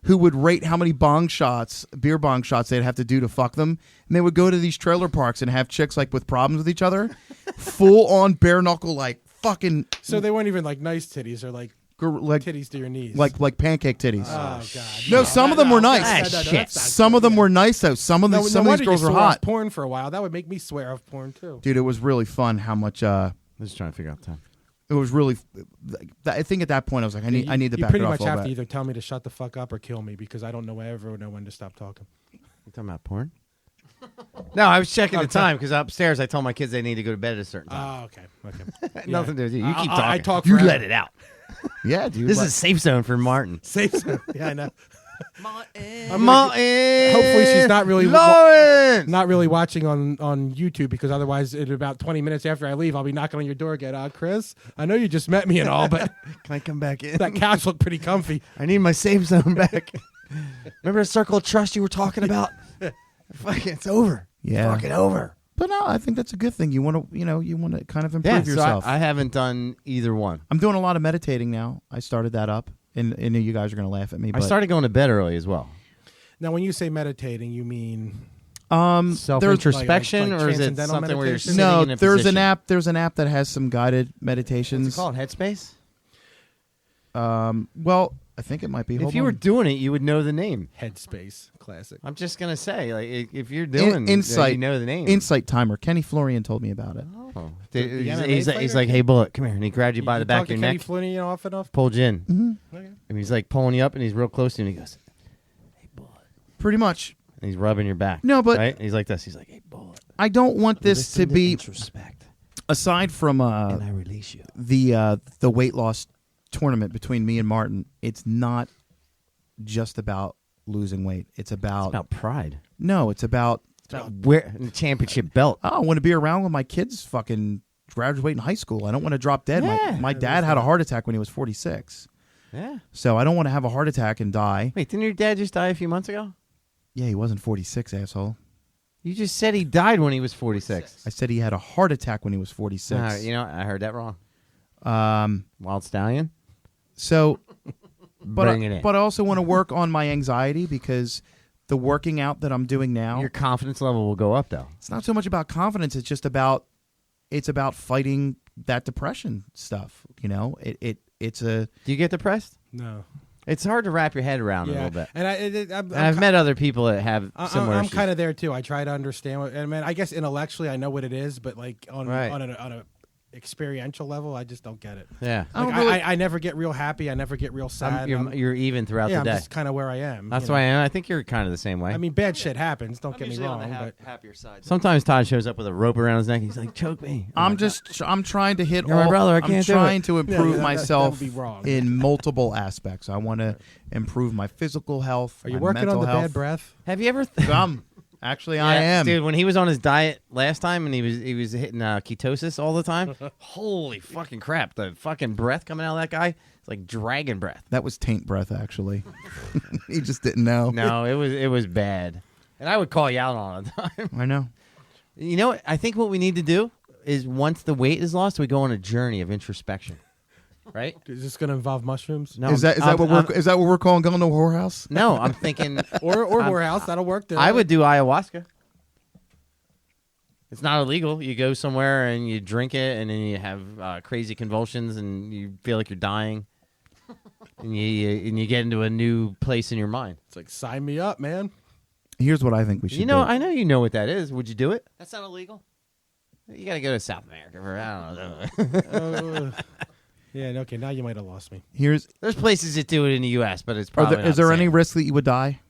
who would rate how many beer bong shots they'd have to do to fuck them. And they would go to these trailer parks and have chicks like with problems with each other, full on bare knuckle like fucking
So they weren't even like nice titties or like titties to your knees.
like pancake titties.
Oh god.
No, some of them were nice.
Ah, shit.
Some of them were nice though. Some of these girls were hot.
Porn for a while. That would make me swear off porn too.
Dude, it was really fun how much
I'm just trying to figure out the time.
it was really I think at that point I was like I need to
You
back
pretty
it off
much
a little
have to
bit.
either tell me to shut the fuck up or kill me because I don't ever know when to stop talking.
You talking about porn? No, I was checking the time because upstairs I told my kids they need to go to bed at a certain time.
Oh, okay.
Nothing to do. You keep talking.
I talk
You
forever.
let it out.
Yeah, dude.
This is a safe zone for Martin.
Safe zone. Yeah, I know.
Martin.
Hopefully she's not really
Lawrence.
not really watching on YouTube because otherwise in about 20 minutes after I leave I'll be knocking on your door again. Chris, I know you just met me and all, but
Can I come back in?
that couch looked pretty comfy.
I need my safe zone back. Remember the circle of trust you were talking about? Fuck, it's over.
Yeah.
Fucking over.
But no, I think that's a good thing. You want to kind of improve
Yeah,
yourself.
so I haven't done either one.
I'm doing a lot of meditating now. I started that up, and you guys are going to laugh at me.
I
But,
started going to bed early as well.
Now when you say meditating, you mean
Self-introspection,
like
or is it
transcendental
something where you're
meditation?
sitting
no.
in a
There's
position?
an app. There's an app that has some guided meditations.
What's it called? Headspace?
Well, I think it might be.
If
Hold
you
on.
were doing it, you would know the name.
Headspace classic.
I'm just going to say, like, if you're doing
Insight,
you know the name.
Insight Timer. Kenny Florian told me about it.
Oh.
The
He's
MMA fighter?
like, hey, Bullet, come here. And he grabbed you by the back of your
Kenny
neck,
Flynn off enough?
pulled you in.
Mm-hmm.
Okay.
And he's like pulling you up, and he's real close to you, and he goes, hey, Bullet.
Pretty much.
And he's rubbing your back.
No, but-
right? And he's like this. He's like, hey, Bullet.
I don't want this
Listen
to be
introspect,
aside from
and I release you.
the weight loss tournament between me and Martin. It's not just about losing weight. It's about
pride.
no. It's about
It's about where the championship belt.
I want to be around when my kids fucking graduating high school. I don't want to drop dead.
Yeah.
My dad had a heart attack when he was 46.
Yeah.
So I don't want to have a heart attack and die.
Wait, didn't your dad just die a few months ago?
Yeah, he wasn't 46, asshole.
You just said he died when he was 46.
I said he had a heart attack when he was 46.
You know, I heard that wrong.
Um,
Wild Stallion?
so,
Bring it in.
but I also want to work on my anxiety because the working out that I'm doing now,
Your confidence level will go up, though.
it's not so much about confidence. It's just about fighting that depression stuff. You know, it's a.
Do you get depressed?
No.
It's hard to wrap your head around a
Yeah,
little bit.
and
I've met other people that have similar
I'm
issues.
kind of there too. I try to understand what, and man, I guess intellectually I know what it is, but like on a experiential level, I just don't get it.
Yeah.
Like, I never get real happy. I never get real sad.
You're even throughout
yeah,
the day.
I'm just kind of where I am.
That's
you
why
know?
I think you're kind of the same way.
I mean, bad shit happens. Don't
I'm
get me
usually
wrong.
on the
But
happier side.
Sometimes Todd shows up with a rope around his neck. He's like, choke me.
I'm trying to hit
You're my
all.
brother, I
I'm
can't do
trying
it.
to improve
that
myself
would be wrong.
in multiple aspects. I want to improve my physical health.
Are you
my
working on
mental
the
health.
bad breath?
Have you ever...
Actually, I am.
Dude, when he was on his diet last time and he was hitting ketosis all the time, holy fucking crap. The fucking breath coming out of that guy, it's like dragon breath.
That was taint breath, actually. He just didn't know.
No, it was bad. And I would call you out on it all the time.
I know.
You know, I think what we need to do is once the weight is lost, we go on a journey of introspection. Right?
Is this going to involve mushrooms?
No,
Is that what we're calling going to a whorehouse?
No, I'm thinking
Or whorehouse? That'll work. Too.
I would do ayahuasca. It's not illegal. You go somewhere and you drink it, and then you have crazy convulsions, and you feel like you're dying, and you get into a new place in your mind.
It's like, sign me up, man.
Here's what I think we should do.
I know you know what that is. Would you do it?
That's not illegal.
You got to go to South America for I don't know.
Yeah, okay, now you might have lost me.
There's places that do it in the U.S., but it's probably not
Is there
the
any
same.
risk that you would die?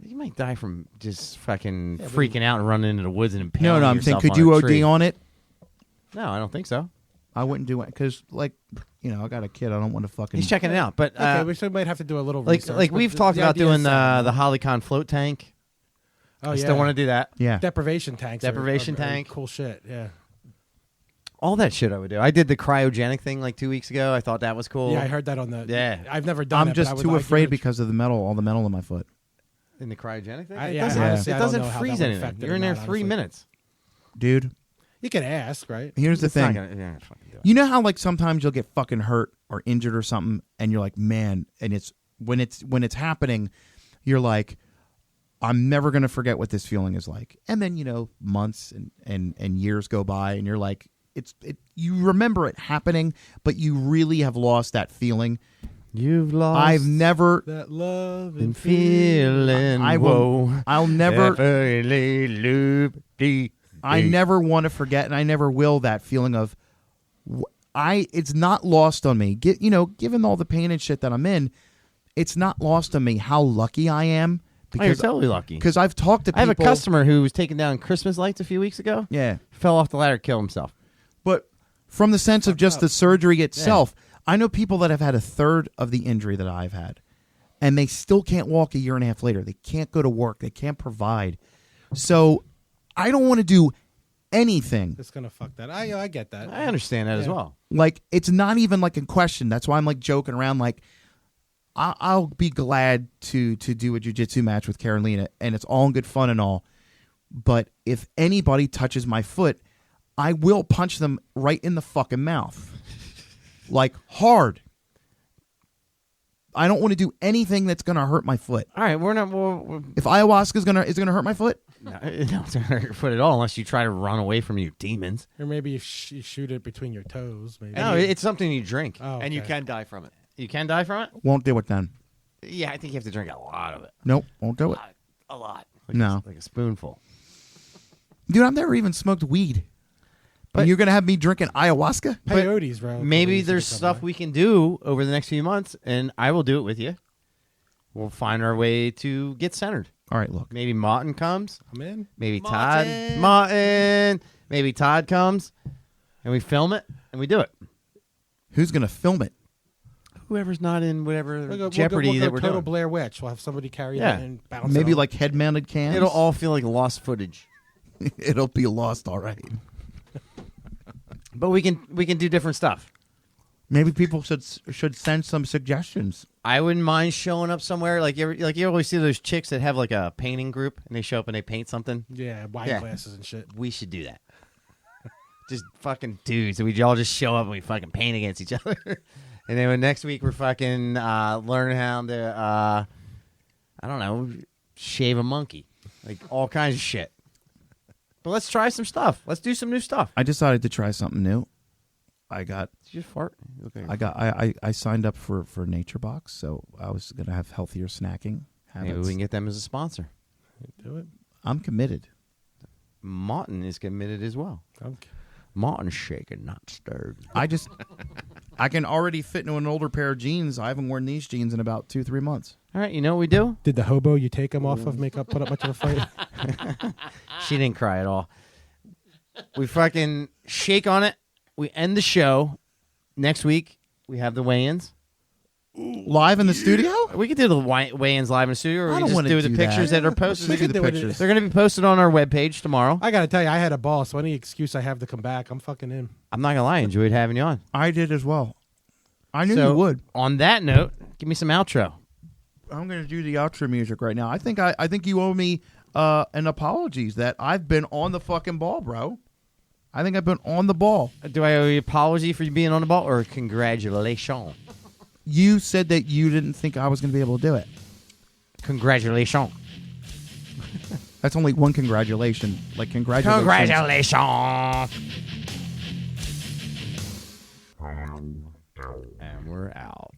You might die from just fucking freaking out and running into the woods and impaling
No, I'm saying,
yourself
could
on
you
a
OD
tree.
on it?
No, I don't think so.
I wouldn't do it because, I got a kid. I don't want to fucking.
He's checking it out, but
Okay, we still might have to do a little
like
research. but
we've talked
the
about
idea
doing
is sound.
the Hollycon float tank.
Oh,
I still want to do that.
Yeah.
Deprivation tanks.
Deprivation
are
tank.
Cool shit. Yeah.
All that shit I would do. I did the cryogenic thing like 2 weeks ago. I thought that was cool.
Yeah, I heard that on the.
Yeah.
I've never done it.
I'm
but I
just
would
too
like
afraid
it.
because of the metal, all the metal in my foot.
In the cryogenic thing?
I-
It
yeah,
doesn't,
honestly,
it
I don't
doesn't
know how
freeze
that would
anything.
affect it
You're
or
in there
not,
3
honestly.
minutes.
Dude,
You can ask, right?
here's the
It's not
thing.
gonna- yeah, fucking do it.
You know how sometimes you'll get fucking hurt or injured or something, and you're like, man, and it's when it's happening, you're like, I'm never gonna forget what this feeling is like. And then months and years go by, and you're like, you remember it happening, but you really have lost that feeling.
You've lost
I've never.
That love
been feeling.
I will. I'll never. I never want to forget, and I never will, that feeling of. It's not lost on me. Given all the pain and shit that I'm in, it's not lost on me how lucky I am.
Oh, you're totally lucky.
Because I've talked to people.
I have a customer who was taking down Christmas lights a few weeks ago.
Yeah.
Fell off the ladder, killed himself.
But from the sense of just the surgery itself, I know people that have had a third of the injury that I've had, and they still can't walk a year and a half later. They can't go to work. They can't provide. So I don't want to do anything.
It's gonna fuck that. I get that.
I understand that as well.
Like, it's not even like a question. That's why I'm like joking around. Like, I'll be glad to do a jiu-jitsu match with Carolina, and it's all in good fun and all. But if anybody touches my foot, I will punch them right in the fucking mouth. Like, hard. I don't want to do anything that's going to hurt my foot.
All right, we're not. We're,
If ayahuasca is going to hurt my foot,
no, it's not gonna hurt your foot at all unless you try to run away from your demons.
Or maybe you shoot it between your toes. Maybe.
No, it's something you drink.
Oh,
And you
okay.
can die from it.
You can die from it.
won't do it then.
Yeah, I think you have to drink a lot of it.
Nope, won't do it.
A lot.
No.
like a spoonful.
Dude, I've never even smoked weed.
But-
And you're going to have me drinking ayahuasca?
Peyotes, bro.
Maybe there's stuff we can do over the next few months, and I will do it with you. We'll find our way to get centered.
All right, look.
Maybe Martin comes.
I'm in.
Maybe
Martin.
Todd. Martin. Maybe Todd comes, and we film it, and we do it.
Who's going to film it?
Whoever's not in whatever
We'll
Jeopardy
go
that we're
Total
doing.
Blair Witch. We'll have somebody carry
Yeah.
that and bounce.
Maybe
it on.
like head-mounted cams?
It'll all feel like lost footage.
It'll be lost, all right.
But we can do different stuff.
Maybe people should send some suggestions.
I wouldn't mind showing up somewhere like you always see those chicks that have like a painting group and they show up and they paint something.
Yeah, wine glasses and shit.
We should do that. Just fucking dudes. We all just show up and we fucking paint against each other. And then next week we're fucking learning how to I don't know, shave a monkey. Like all kinds of shit. But let's try some stuff. Let's do some new stuff.
I decided to try something new.
Did you just fart? Okay.
I signed up for Nature Box, so I was gonna have healthier snacking habits.
Maybe we can get them as a sponsor.
Do it.
I'm committed.
Martin is committed as well. Martin's shaken, not stirred.
I can already fit into an older pair of jeans. I haven't worn these jeans in about 2-3 months.
All right, you know what we do?
Did the hobo you take him off of put up much of a fight?
She didn't cry at all. We fucking shake on it. We end the show. Next week, we have the weigh-ins.
Live in the studio?
We could do the weigh-ins live in the studio, or
I
we
don't
just
wanna
do the
do
pictures
that.
that are posted.
We could do pictures.
They're going to be posted on our webpage tomorrow.
I got to tell you, I had a ball, so any excuse I have to come back, I'm fucking in.
I'm not going to lie. I enjoyed having you on.
I did as well. I knew
So,
you would.
On that note, give me some outro.
I'm going to do the outro music right now. I think you owe me an apologies that I've been on the fucking ball, bro. I think I've been on the ball.
Do I owe you an apology for you being on the ball, or congratulations?
You said that you didn't think I was going to be able to do it.
Congratulations.
That's only one congratulation. Like, congratulations.
Congratulations. And we're out.